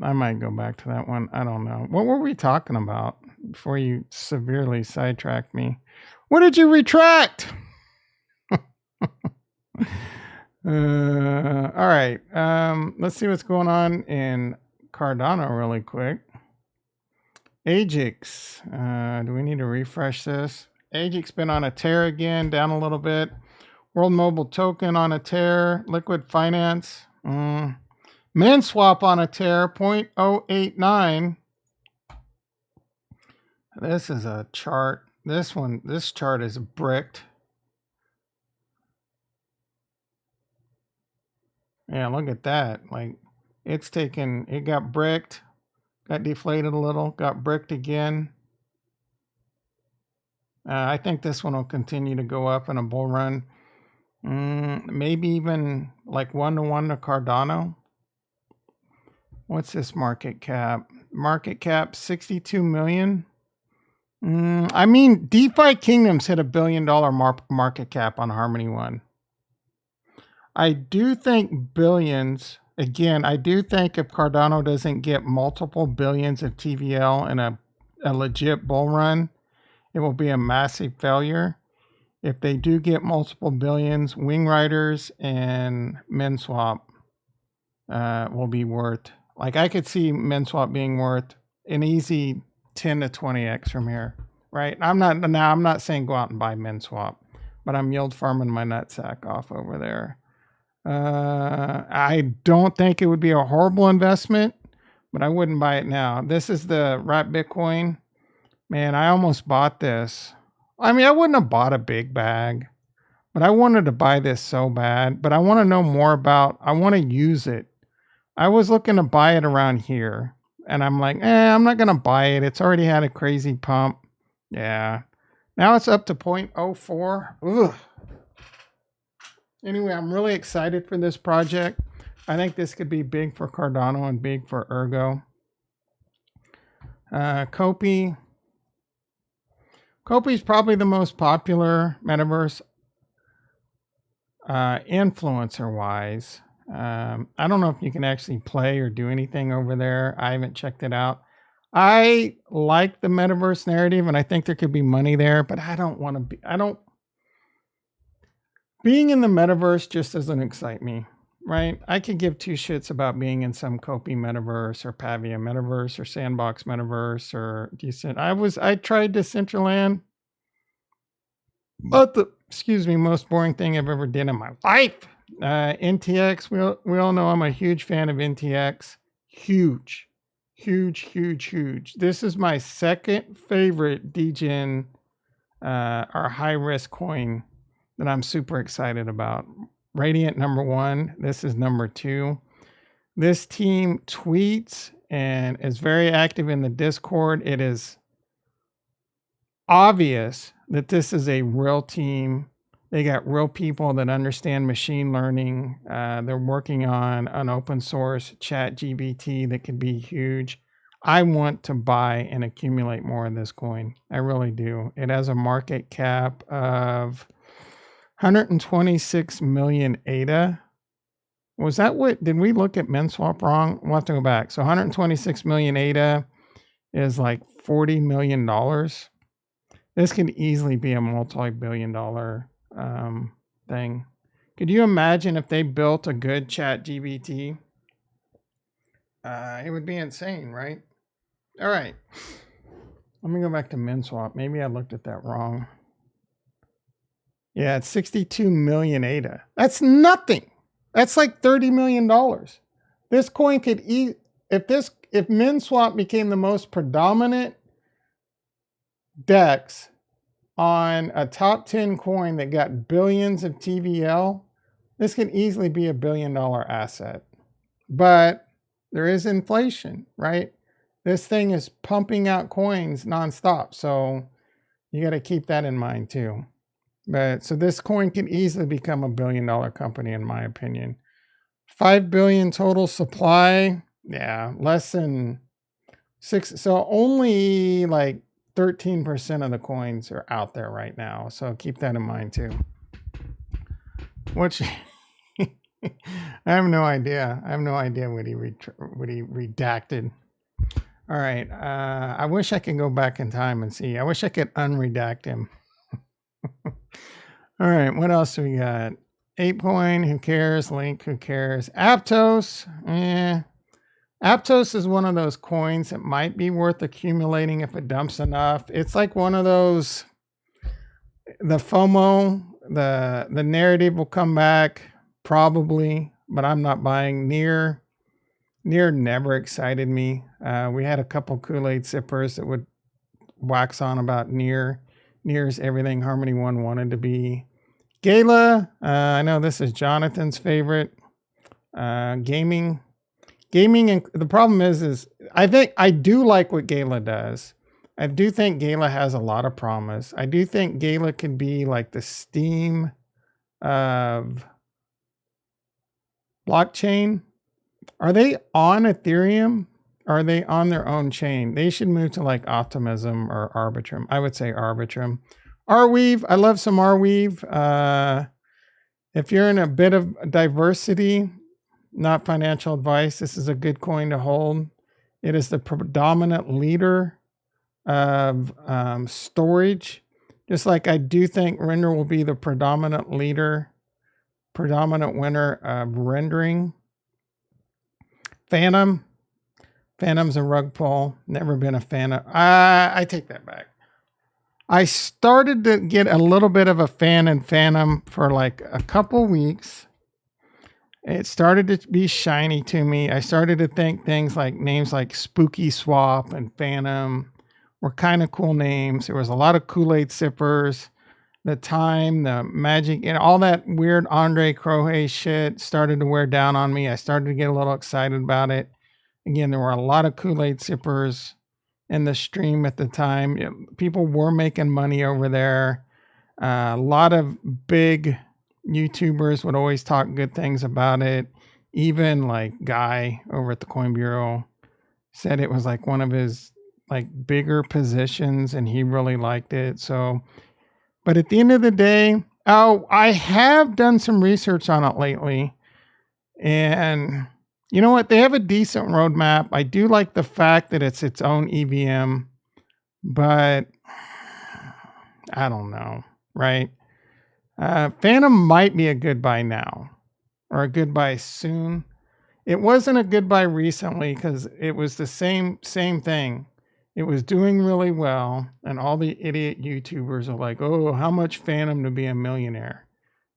I might go back to that one. I don't know. What were we talking about before you severely sidetracked me? What did you retract? All right. Let's see what's going on in Cardano really quick. Agix. Do we need to refresh this? Agix been on a tear again, down a little bit. World Mobile Token on a tear. Liquid Finance. MinSwap on a tear, 0.089. This is a chart. This chart is bricked. Yeah, look at that. Like, it got bricked, got deflated a little, got bricked again. I think this one will continue to go up in a bull run. Maybe even like 1-to-1 to Cardano. What's this market cap? Market cap 62 million. I mean, DeFi Kingdoms hit $1 billion market cap on Harmony One. I do think billions, again, I do think if Cardano doesn't get multiple billions of TVL in a legit bull run, it will be a massive failure. If they do get multiple billions, Wing Riders and MinSwap will be worth, like I could see MinSwap being worth an easy 10 to 20x from here, right? I'm not saying go out and buy MinSwap, but I'm yield farming my nutsack off over there. I don't think it would be a horrible investment, but I wouldn't buy it now. This is the Wrap Bitcoin. Man, I almost bought this. I mean, I wouldn't have bought a big bag, but I wanted to buy this so bad. But I want to know more about, I want to use it. I was looking to buy it around here, and I'm like, I'm not going to buy it. It's already had a crazy pump. Yeah. Now it's up to 0.04. Ugh. Anyway, I'm really excited for this project. I think this could be big for Cardano and big for Ergo. Kopi. Kopi is probably the most popular metaverse influencer-wise. I don't know if you can actually play or do anything over there. I haven't checked it out. I like the metaverse narrative, and I think there could be money there, but I don't want to be. Being in the metaverse just doesn't excite me, right? I could give two shits about being in some Kopi metaverse or Pavia metaverse or Sandbox metaverse or decent. I tried Decentraland, but the most boring thing I've ever did in my life. NTX, we all know I'm a huge fan of NTX. Huge. This is my second favorite DGen or high risk coin that I'm super excited about. Radiant number 1. This is number 2. This team tweets and is very active in the Discord. It is obvious that this is a real team. They got real people that understand machine learning. They're working on an open source ChatGPT that could be huge. I want to buy and accumulate more of this coin. I really do. It has a market cap of 126 million ADA. Was that what, did we look at MinSwap wrong? We'll have to go back. So 126 million ADA is like $40 million. This could easily be a multi-billion-dollar thing. Could you imagine if they built a good ChatGPT? It would be insane, right? All right. Let me go back to MinSwap. Maybe I looked at that wrong. Yeah, it's 62 million ADA. That's nothing. That's like $30 million. This coin could eat, if MinSwap became the most predominant DEX on a top 10 coin that got billions of TVL, this could easily be $1 billion asset. But there is inflation, right? this thing is pumping out coins nonstop. So you got to keep that in mind too. But so this coin can easily become $1 billion company, in my opinion. 5 billion total supply. Yeah, less than 6. So only like 13% of the coins are out there right now. So keep that in mind too. Which I have no idea. I have no idea what he redacted. All right. I wish I could go back in time and see. I wish I could unredact him. All right. What else do we got? ApeCoin, who cares? Link, who cares? Aptos, Aptos is one of those coins that might be worth accumulating if it dumps enough. It's like one of those, the FOMO, the narrative will come back probably, but I'm not buying. Near never excited me. We had a couple Kool-Aid sippers that would wax on about Near's everything Harmony One wanted to be. Gala, I know this is Jonathan's favorite. Gaming, and the problem is I think I do like what Gala does. I do think Gala has a lot of promise. I do think Gala could be like the Steam of blockchain. Are they on Ethereum? Or are they on their own chain? They should move to like Optimism or Arbitrum. I would say Arbitrum. Arweave, I love some Arweave. If you're in a bit of diversity, not financial advice, this is a good coin to hold. It is the predominant leader of storage. Just like I do think Render will be the predominant winner of rendering. Phantom's a rug pull. Never been a fan of. I take that back. I started to get a little bit of a fan in Phantom for like a couple weeks. It started to be shiny to me. I started to think things like names like Spooky Swap and Phantom were kind of cool names. There was a lot of Kool-Aid sippers. The time, the magic, and all that weird Andre Crohe shit started to wear down on me. I started to get a little excited about it. Again, there were a lot of Kool-Aid sippers in the stream at the time. People were making money over there. A lot of big YouTubers would always talk good things about it. Even like Guy over at the Coin Bureau said it was like one of his like bigger positions and he really liked it. So, but at the end of the day, I have done some research on it lately, and you know what? They have a decent roadmap. I do like the fact that it's its own EVM, but I don't know, right? Phantom might be a good buy now or a good buy soon. It wasn't a good buy recently because it was the same thing. It was doing really well, and all the idiot YouTubers are like, oh, how much Phantom to be a millionaire?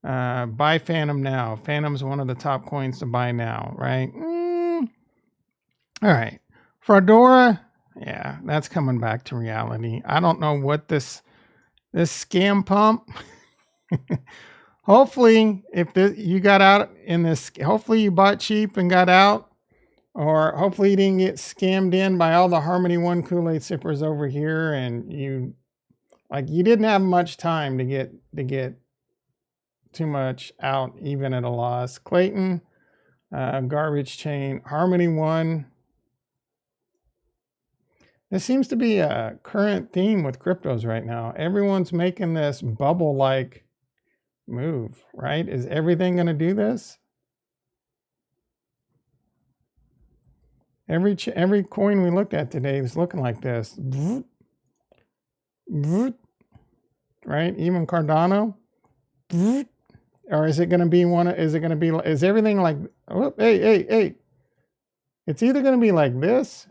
Buy Phantom now. Phantom's one of the top coins to buy now, right? All right. Fedora, yeah, that's coming back to reality. I don't know what this scam pump. Hopefully, you got out in this, hopefully you bought cheap and got out. Or hopefully you didn't get scammed in by all the Harmony One Kool-Aid sippers over here, and you didn't have much time to get too much out, even at a loss. Clayton, garbage chain, Harmony One. This seems to be a current theme with cryptos right now. Everyone's making this bubble-like move, right? Is everything going to do this? Every coin we looked at today is looking like this. Right? Even Cardano. Or is it going to be is everything like, oh, hey. It's either going to be like this.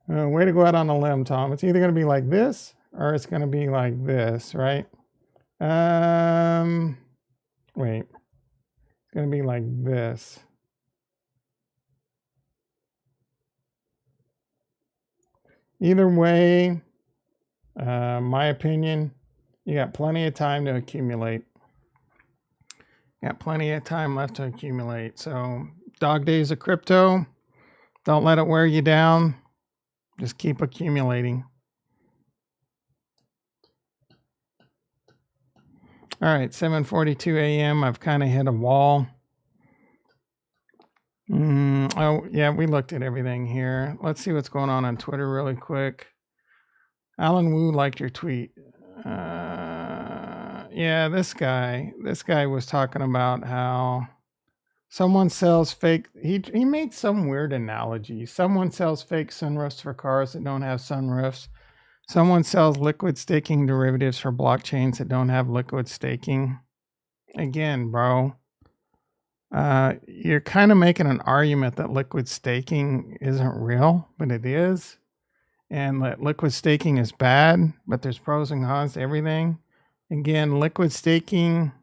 Way to go out on a limb, Tom. It's either going to be like this or it's going to be like this, right? Wait. It's going to be like this. Either way, my opinion, you got plenty of time to accumulate. Got plenty of time left to accumulate. So, dog days of crypto. Don't let it wear you down. Just keep accumulating. All right, 7:42 a.m. I've kind of hit a wall. Oh, yeah, we looked at everything here. Let's see what's going on Twitter really quick. Alan Wu liked your tweet. Yeah, this guy was talking about how someone sells fake. He made some weird analogy. Someone sells fake sunroofs for cars that don't have sunroofs. Someone sells liquid staking derivatives for blockchains that don't have liquid staking. Again, bro, you're kind of making an argument that liquid staking isn't real, but it is. And that liquid staking is bad, but there's pros and cons to everything. Again, liquid staking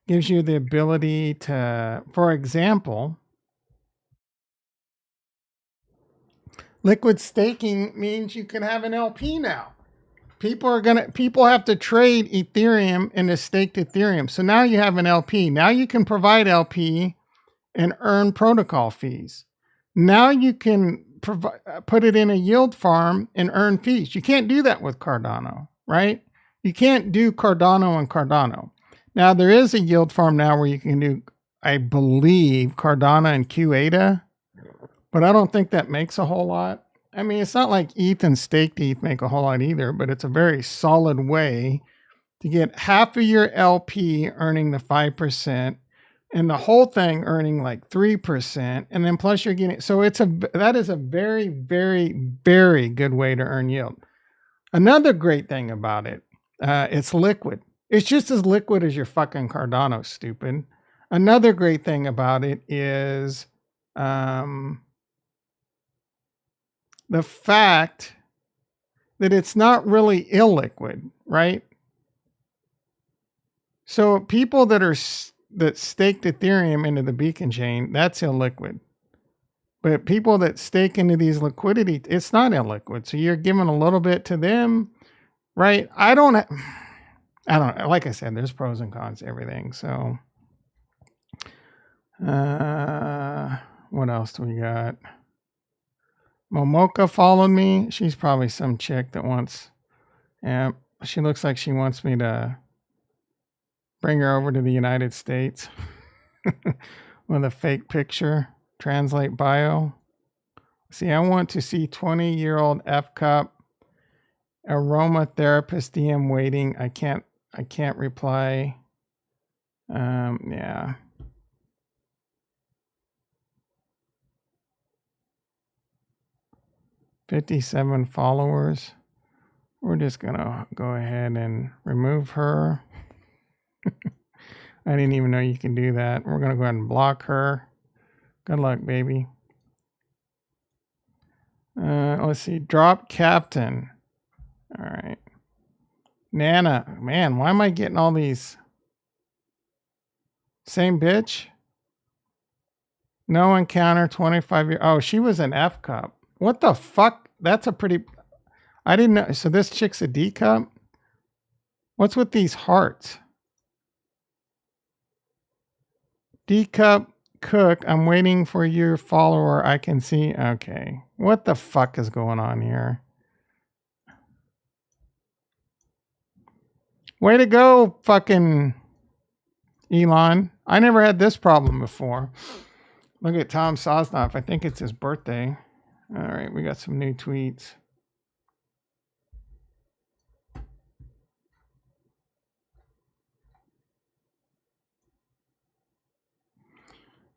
gives you the ability to, for example, liquid staking means you can have an LP now. People have to trade Ethereum into staked Ethereum. So now you have an LP. Now you can provide LP and earn protocol fees. Now you can put it in a yield farm and earn fees. You can't do that with Cardano, right? You can't do Cardano and Cardano. Now there is a yield farm now where you can do, I believe, Cardano and QADA, but I don't think that makes a whole lot. I mean, it's not like ETH and staked ETH make a whole lot either, but it's a very solid way to get half of your LP earning the 5% and the whole thing earning like 3%. And then plus you're getting, so that is a very, very, very good way to earn yield. Another great thing about it, it's liquid. It's just as liquid as your fucking Cardano, stupid. Another great thing about it is, the fact that it's not really illiquid, right? So people that staked Ethereum into the beacon chain, that's illiquid. But people that stake into these liquidity, it's not illiquid. So you're giving a little bit to them, right? I don't know. Like I said, there's pros and cons to everything. So what else do we got? Momoka followed me. She's probably some chick that wants, yeah, she looks like she wants me to bring her over to the United States with a fake picture. Translate bio. See, I want to see 20-year-old F cup aromatherapist DM waiting. I can't reply. Yeah. $57 followers. We're just gonna go ahead and remove her. I didn't even know you can do that. We're gonna go ahead and block her. Good luck, baby. Let's see. Drop captain. All right. Nana. Man, why am I getting all these? Same bitch? No encounter, 25 years. Oh, she was an F cup. What the fuck? That's a pretty... I didn't know. So this chick's a D cup? What's with these hearts? D cup cook. I'm waiting for your follower. I can see. Okay. What the fuck is going on here? Way to go, fucking Elon. I never had this problem before. Look at Tom Sosnoff. I think it's his birthday. All right, we got some new tweets.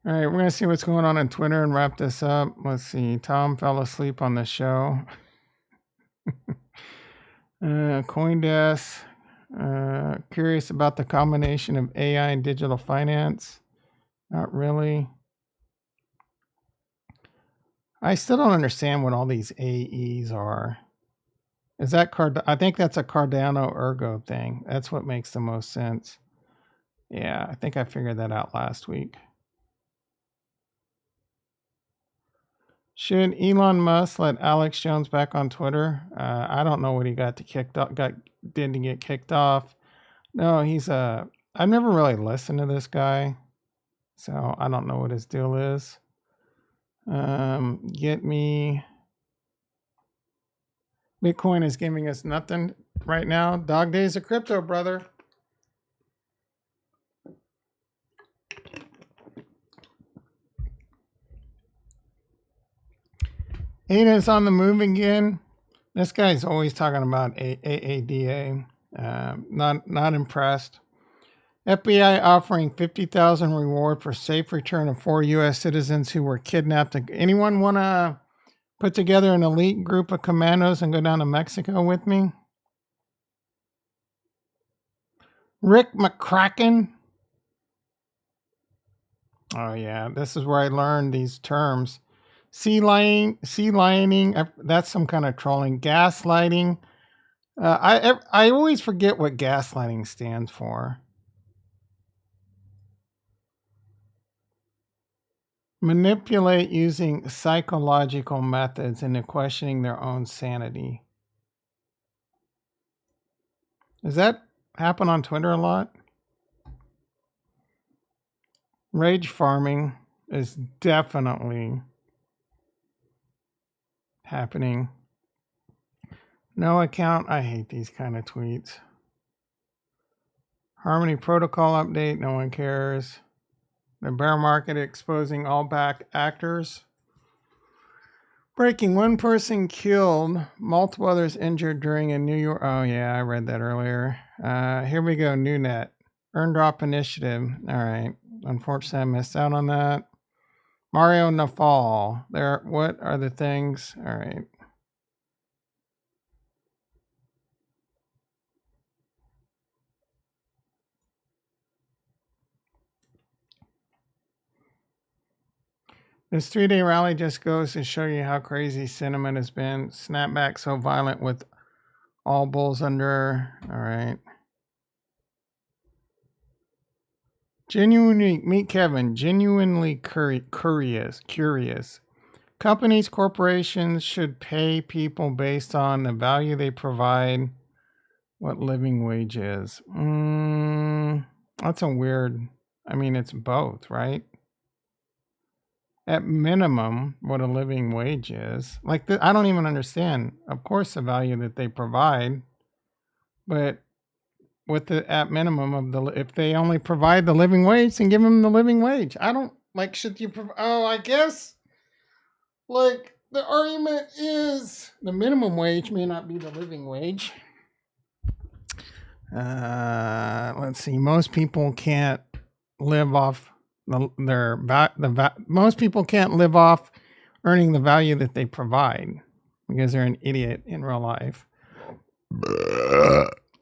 All right, we're going to see what's going on Twitter and wrap this up. Let's see. Tom fell asleep on the show. CoinDesk. Curious about the combination of AI and digital finance. Not really. I still don't understand what all these AEs are. Is that I think that's a Cardano Ergo thing. That's what makes the most sense. Yeah, I think I figured that out last week. Should Elon Musk let Alex Jones back on Twitter? I don't know what he didn't get kicked off. No, I've never really listened to this guy, so I don't know what his deal is. Get me. Bitcoin is giving us nothing right now. Dog days of crypto, brother. ADA's on the move again. This guy's always talking about AADA. Not impressed. FBI offering $50,000 reward for safe return of 4 U.S. citizens who were kidnapped. Anyone want to put together an elite group of commandos and go down to Mexico with me? Rick McCracken. Oh yeah, this is where I learned these terms. Sea lining. That's some kind of trolling. Gaslighting. I always forget what gaslighting stands for. Manipulate using psychological methods into questioning their own sanity. Does that happen on Twitter a lot? Rage farming is definitely happening. No account. I hate these kind of tweets. Harmony protocol update. No one cares. The bear market exposing all back actors. Breaking, one person killed, multiple others injured during a New York. Oh yeah, I read that earlier. Here we go. NewNet. Earn drop initiative. All right. Unfortunately, I missed out on that. Mario Nafal. What are the things? All right. This 3-day rally just goes to show you how crazy sentiment has been. Snapback so violent with all bulls under. All right. Genuinely, meet Kevin. Genuinely curious. Companies, corporations should pay people based on the value they provide. What living wage is. That's a weird. I mean, it's both, right? At minimum, what a living wage is. Like, I don't even understand. Of course, the value that they provide, but with the at minimum of the, if they only provide the living wage, then give them the living wage. I don't like. Should you? I guess. Like, the argument is the minimum wage may not be the living wage. Let's see. Most people can't live off most people can't live off earning the value that they provide because they're an idiot in real life.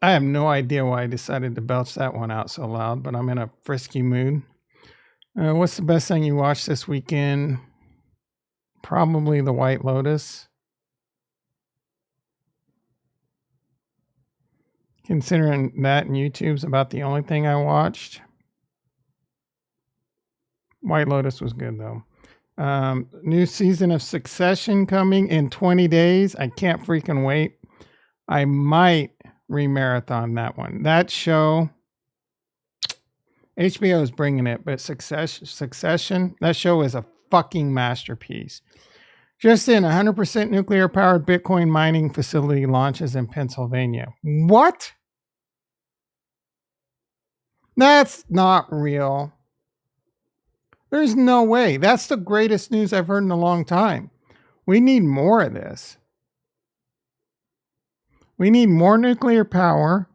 I have no idea why I decided to belch that one out so loud, but I'm in a frisky mood. What's the best thing you watched this weekend? Probably The White Lotus. Considering that and YouTube's about the only thing I watched. White Lotus was good though. New season of Succession coming in 20 days. I can't freaking wait. I might remarathon that one. That show, HBO is bringing it, but Succession, that show is a fucking masterpiece. Just in, 100% nuclear powered Bitcoin mining facility launches in Pennsylvania. What? That's not real. There's no way. That's the greatest news I've heard in a long time. We need more of this. We need more nuclear power.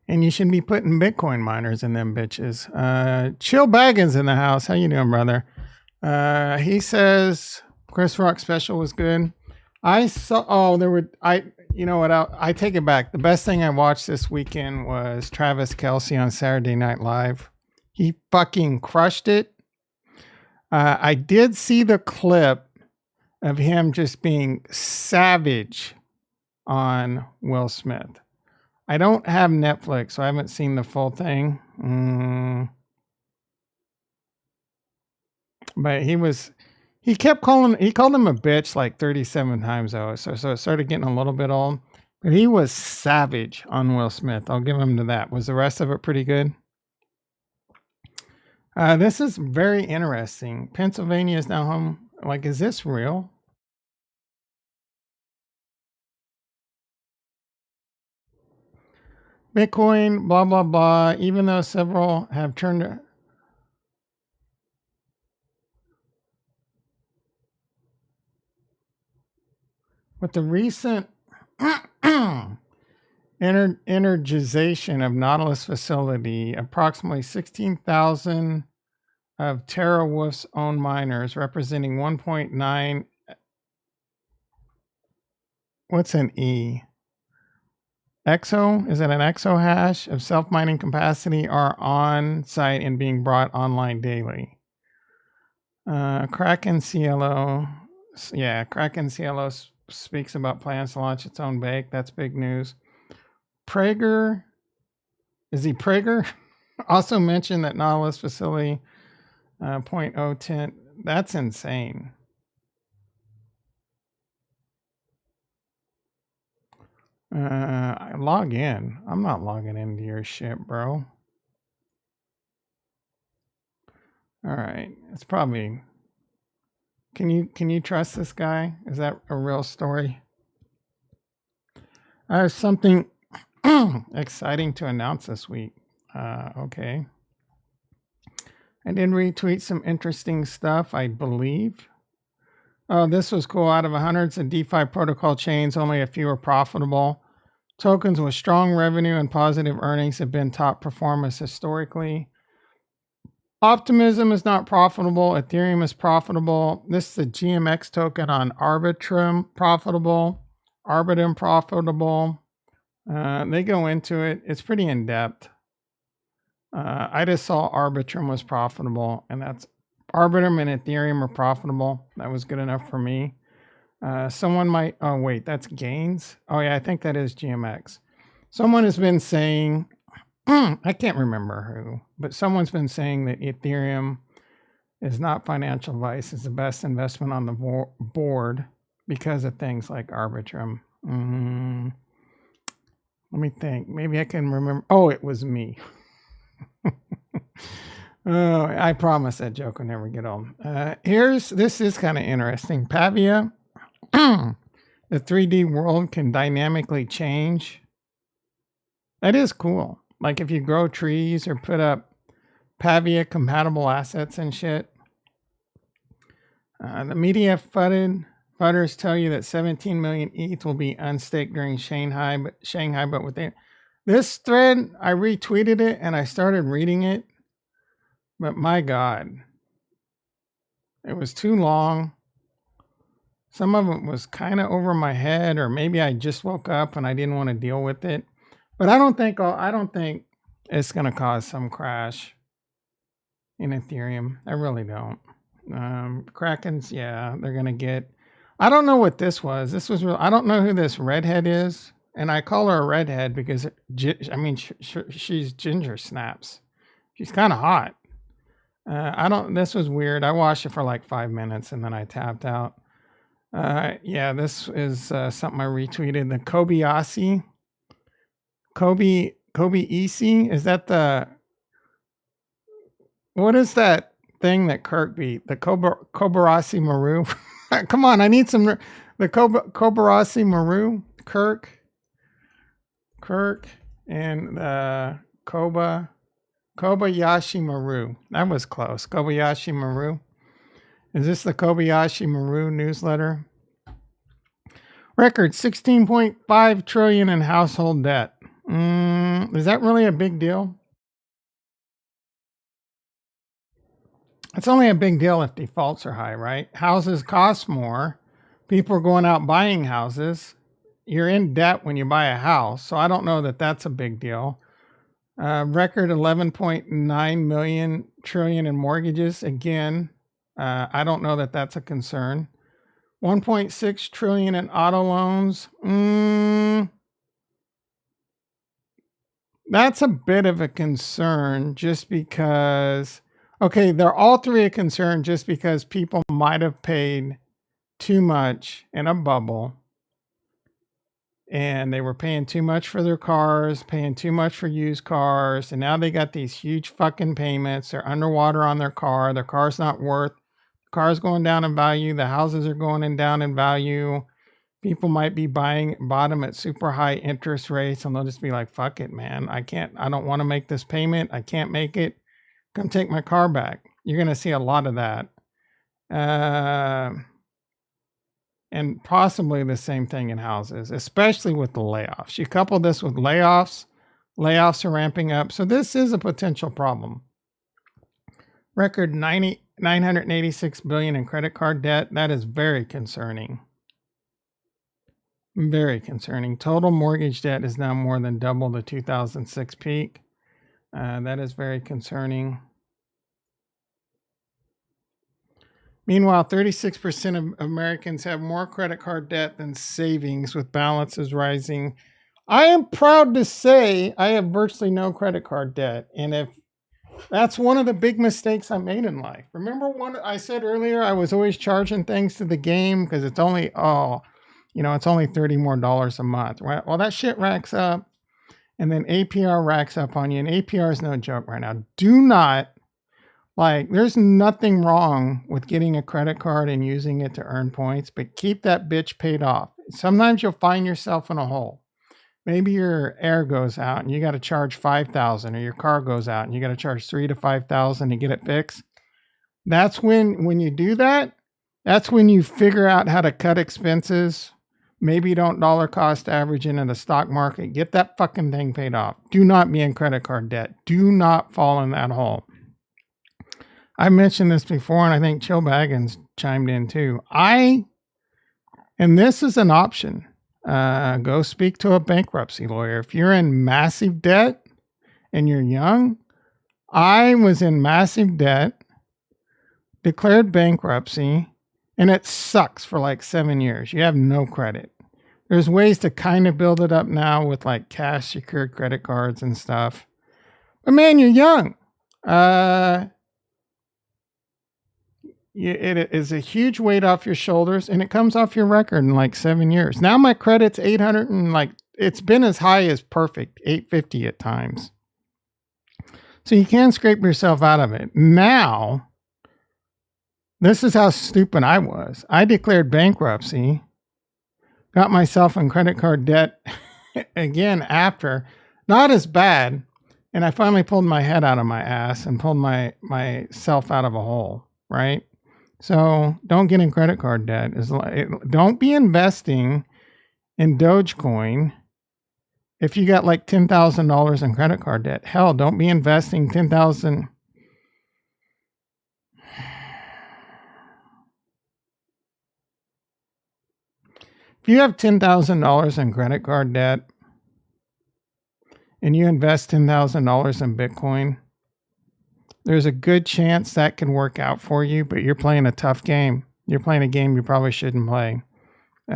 And you should be putting Bitcoin miners in them bitches. Chill Baggins in the house. How you doing, brother? He says Chris Rock special was good. I take it back. The best thing I watched this weekend was Travis Kelce on Saturday Night Live. He fucking crushed it. I did see the clip of him just being savage on Will Smith. I don't have Netflix, so I haven't seen the full thing. But he called him a bitch like 37 times though. So it started getting a little bit old. But he was savage on Will Smith. I'll give him to that. Was the rest of it pretty good? This is very interesting. Pennsylvania is now home. Like, is this real? Bitcoin, blah, blah, blah. Even though several have turned. With the recent energization of Nautilus facility, approximately 16,000 of TerraWolf's own miners, representing 1.9. What's an E? Exo? Is it an exo hash of self-mining capacity are on site and being brought online daily? Kraken CLO. Yeah, Kraken CLO speaks about plans to launch its own bake. That's big news. Prager. Is he Prager? Also mentioned that Nautilus facility 0.010. That's insane. Log in. I'm not logging into your shit, bro. All right. It's probably. Can you trust this guy? Is that a real story? I have something exciting to announce this week. Okay. I did retweet some interesting stuff, I believe. Oh, this was cool. Out of hundreds of DeFi protocol chains, only a few are profitable. Tokens with strong revenue and positive earnings have been top performers historically. Optimism is not profitable. Ethereum is profitable. This is the GMX token on Arbitrum, profitable. Arbitrum, profitable. They go into it. It's pretty in depth. I just saw Arbitrum was profitable, and that's Arbitrum and Ethereum are profitable. That was good enough for me. Someone might. Oh wait, that's Gains. Oh yeah, I think that is GMX. Someone has been saying. I can't remember who, but someone's been saying that Ethereum is not financial advice. It's the best investment on the board because of things like Arbitrum. Let me think. Maybe I can remember. Oh, it was me. Oh, I promise that joke will never get old. This is kind of interesting. Pavia, the 3D world can dynamically change. That is cool. Like if you grow trees or put up Pavia compatible assets and shit. The media fudders tell you that 17 million ETH will be unstaked during Shanghai, but with this thread, I retweeted it and I started reading it. But my God, it was too long. Some of it was kind of over my head, or maybe I just woke up and I didn't want to deal with it. But I don't think it's gonna cause some crash in Ethereum. I really don't. Krakens, yeah, they're gonna get. I don't know what this was. This was real. I don't know who this redhead is, and I call her a redhead because she's ginger snaps. She's kind of hot. This was weird. I watched it for like 5 minutes and then I tapped out. Yeah, this is something I retweeted. The Kobe is that what is that thing that Kirk beat? The Kobarasi Maru? Come on, I need some, the Kobarasi Maru, Kirk, and Kobayashi Maru. That was close. Kobayashi Maru. Is this the Kobayashi Maru newsletter? Record 16.5 trillion in household debt. Is that really a big deal? It's only a big deal if defaults are high, right? Houses cost more. People are going out buying houses. You're in debt when you buy a house. So I don't know that that's a big deal. Record 11.9 million trillion in mortgages. Again, I don't know that that's a concern. 1.6 trillion in auto loans. That's a bit of a concern just because, okay, they're all three a concern just because people might have paid too much in a bubble and they were paying too much for their cars, paying too much for used cars, and now they got these huge fucking payments. They're underwater on their car. Their car's not worth. The car's going down in value. The houses are going down in value. People might be bought them at super high interest rates, and they'll just be like, fuck it, man. I don't want to make this payment. I can't make it. Come take my car back. You're going to see a lot of that. And possibly the same thing in houses, especially with the layoffs. You couple this with layoffs are ramping up. So this is a potential problem. Record 986 billion in credit card debt. That is very concerning. Very concerning. Total mortgage debt is now more than double the 2006 peak. That is very concerning. Meanwhile, 36% of Americans have more credit card debt than savings, with balances rising. I am proud to say I have virtually no credit card debt. And if that's one of the big mistakes I made in life. Remember one I said earlier, I was always charging things to the game because it's only, it's only $30 more a month, right? Well, that shit racks up, and then APR racks up on you, and APR is no joke right now. Do not, there's nothing wrong with getting a credit card and using it to earn points, but keep that bitch paid off. Sometimes you'll find yourself in a hole. Maybe your air goes out and you got to charge $5,000, or your car goes out and you got to charge $3,000 to $5,000 to get it fixed. That's when you do that, that's when you figure out how to cut expenses. Maybe don't dollar cost average into the stock market. Get that fucking thing paid off. Do not be in credit card debt. Do not fall in that hole. I mentioned this before, and I think Chill Baggins chimed in too. And this is an option. Go speak to a bankruptcy lawyer. If you're in massive debt and you're young, I was in massive debt, declared bankruptcy, and it sucks for 7 years. You have no credit. There's ways to kind of build it up now with cash secured credit cards and stuff. But man, you're young. It is a huge weight off your shoulders, and it comes off your record in 7 years. Now my credit's 800 and it's been as high as perfect, 850 at times. So you can scrape yourself out of it. Now, this is how stupid I was. I declared bankruptcy, got myself in credit card debt again after, not as bad, and I finally pulled my head out of my ass and pulled myself out of a hole, right? So don't get in credit card debt. Don't be investing in Dogecoin if you got $10,000 in credit card debt. Hell, don't be investing $10,000. If you have $10,000 in credit card debt and you invest $10,000 in Bitcoin, there's a good chance that can work out for you, but you're playing a tough game. You're playing a game you probably shouldn't play. There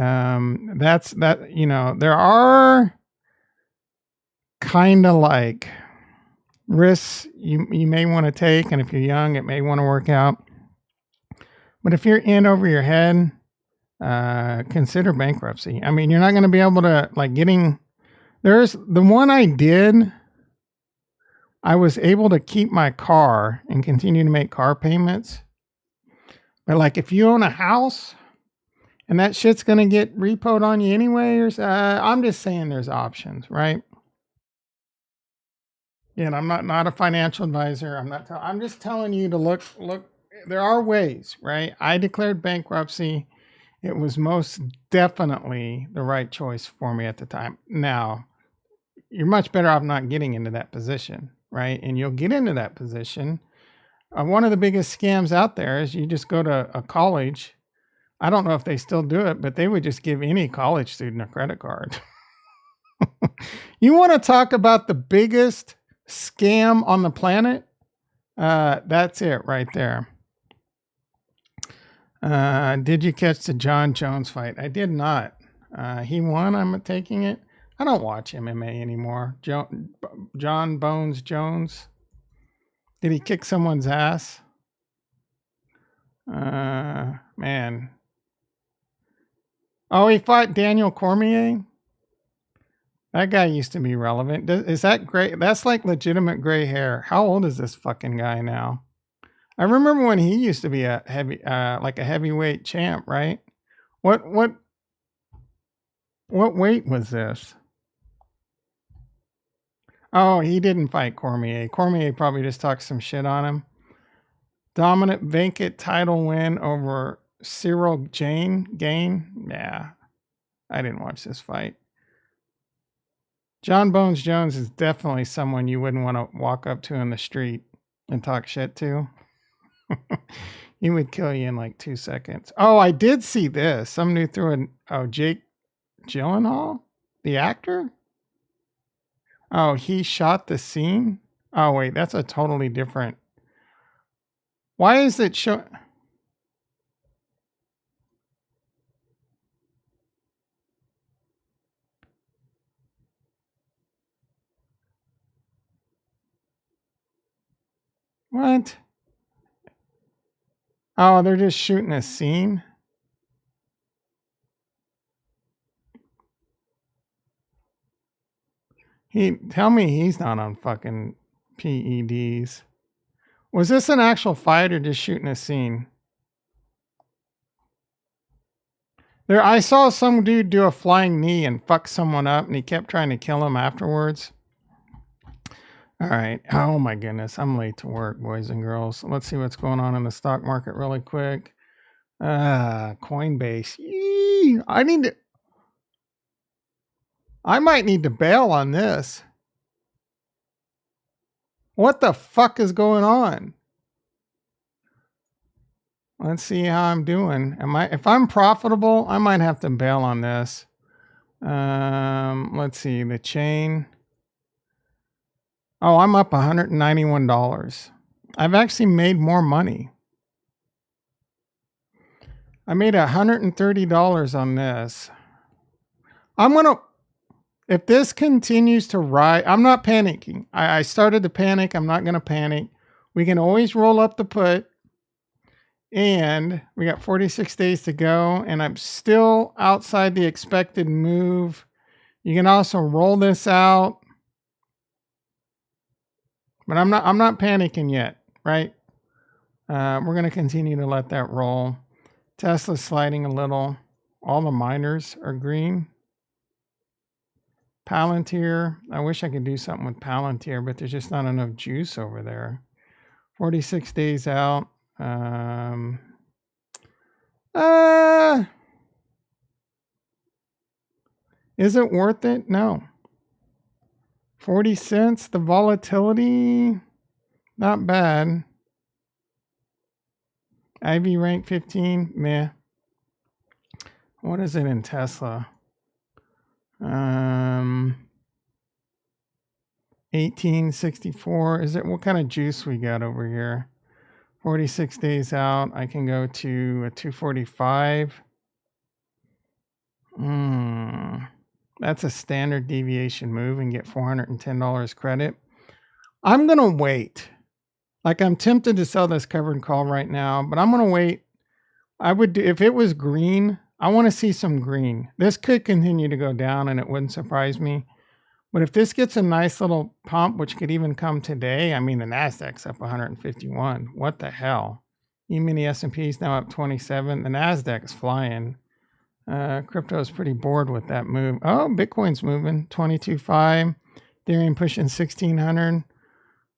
are kind of risks you may want to take, and if you're young, it may want to work out. But if you're in over your head, consider bankruptcy. I mean, you're not going to be able to there's the one I did. I was able to keep my car and continue to make car payments. But if you own a house and that shit's going to get repoed on you anyway, I'm just saying there's options, right? And I'm not a financial advisor. I'm just telling you to look. There are ways, right? I declared bankruptcy. It was most definitely the right choice for me at the time. Now, you're much better off not getting into that position, right? And you'll get into that position. One of the biggest scams out there is you just go to a college. I don't know if they still do it, but they would just give any college student a credit card. You want to talk about the biggest scam on the planet? That's it right there. Did you catch the John Jones fight? I did not. He won. I'm taking it. I don't watch MMA anymore. John Bones Jones. Did he kick someone's ass? Man. Oh, he fought Daniel Cormier? That guy used to be relevant. Is that gray? That's like legitimate gray hair. How old is this fucking guy now? I remember when he used to be a like a heavyweight champ, right? What weight was this? Oh, he didn't fight Cormier. Cormier probably just talked some shit on him. Dominant vacant title win over Cyril Gain. Yeah, I didn't watch this fight. John Bones Jones is definitely someone you wouldn't want to walk up to in the street and talk shit to. He would kill you in like 2 seconds. Oh, I did see this. Somebody threw an... Oh, Jake Gyllenhaal? The actor? Oh, he shot the scene? Oh, wait, that's a totally different... Why is it show... What? Oh, they're just shooting a scene? Tell me he's not on fucking PEDs. Was this an actual fight or just shooting a scene? I saw some dude do a flying knee and fuck someone up, and he kept trying to kill him afterwards. All right. Oh my goodness. I'm late to work, boys and girls. Let's see what's going on in the stock market really quick. Coinbase. Eee, I might need to bail on this. What the fuck is going on? Let's see how I'm doing. If I'm profitable, I might have to bail on this. Let's see, the chain. Oh, I'm up $191. I've actually made more money. I made $130 on this. If this continues to rise, I'm not panicking. I started to panic. I'm not going to panic. We can always roll up the put. And we got 46 days to go. And I'm still outside the expected move. You can also roll this out. But I'm not panicking yet, right? We're going to continue to let that roll. Tesla's sliding a little. All the miners are green. Palantir. I wish I could do something with Palantir, but there's just not enough juice over there. 46 days out. Is it worth it? No. 40 cents. The volatility, not bad. IV rank 15, meh. What is it in Tesla? 1864. Is it what kind of juice we got over here? 46 days out. I can go to a 245. That's a standard deviation move and get $410 credit. I'm going to wait. Like, I'm tempted to sell this covered call right now, but I'm going to wait. I would do, if it was green, I want to see some green. This could continue to go down and it wouldn't surprise me. But if this gets a nice little pump, which could even come today, I mean, the Nasdaq's up 151. What the hell? Even the S&P is now up 27. The Nasdaq's flying. Crypto is pretty bored with that move. Oh, Bitcoin's moving 22.5. Ethereum pushing 1600.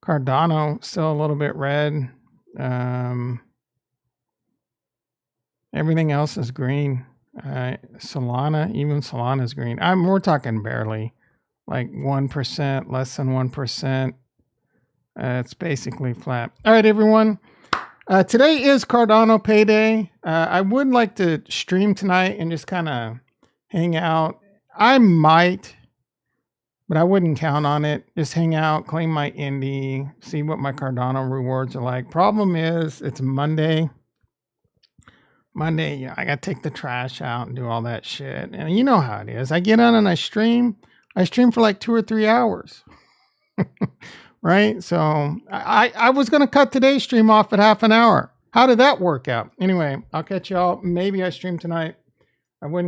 Cardano still a little bit red. Everything else is green. Solana, even Solana's green. We're talking barely, like 1%, less than 1%. It's basically flat. All right, everyone. Today is Cardano payday. I would like to stream tonight and just kind of hang out. I might, but I wouldn't count on it. Just hang out, claim my indie, see what my Cardano rewards are like. Problem is, it's Monday. Monday, I got to take the trash out and do all that shit. And you know how it is. I get on and I stream. I stream for like 2 or 3 hours. Right? So I was going to cut today's stream off at half an hour. How did that work out? Anyway, I'll catch y'all. Maybe I stream tonight. I wouldn't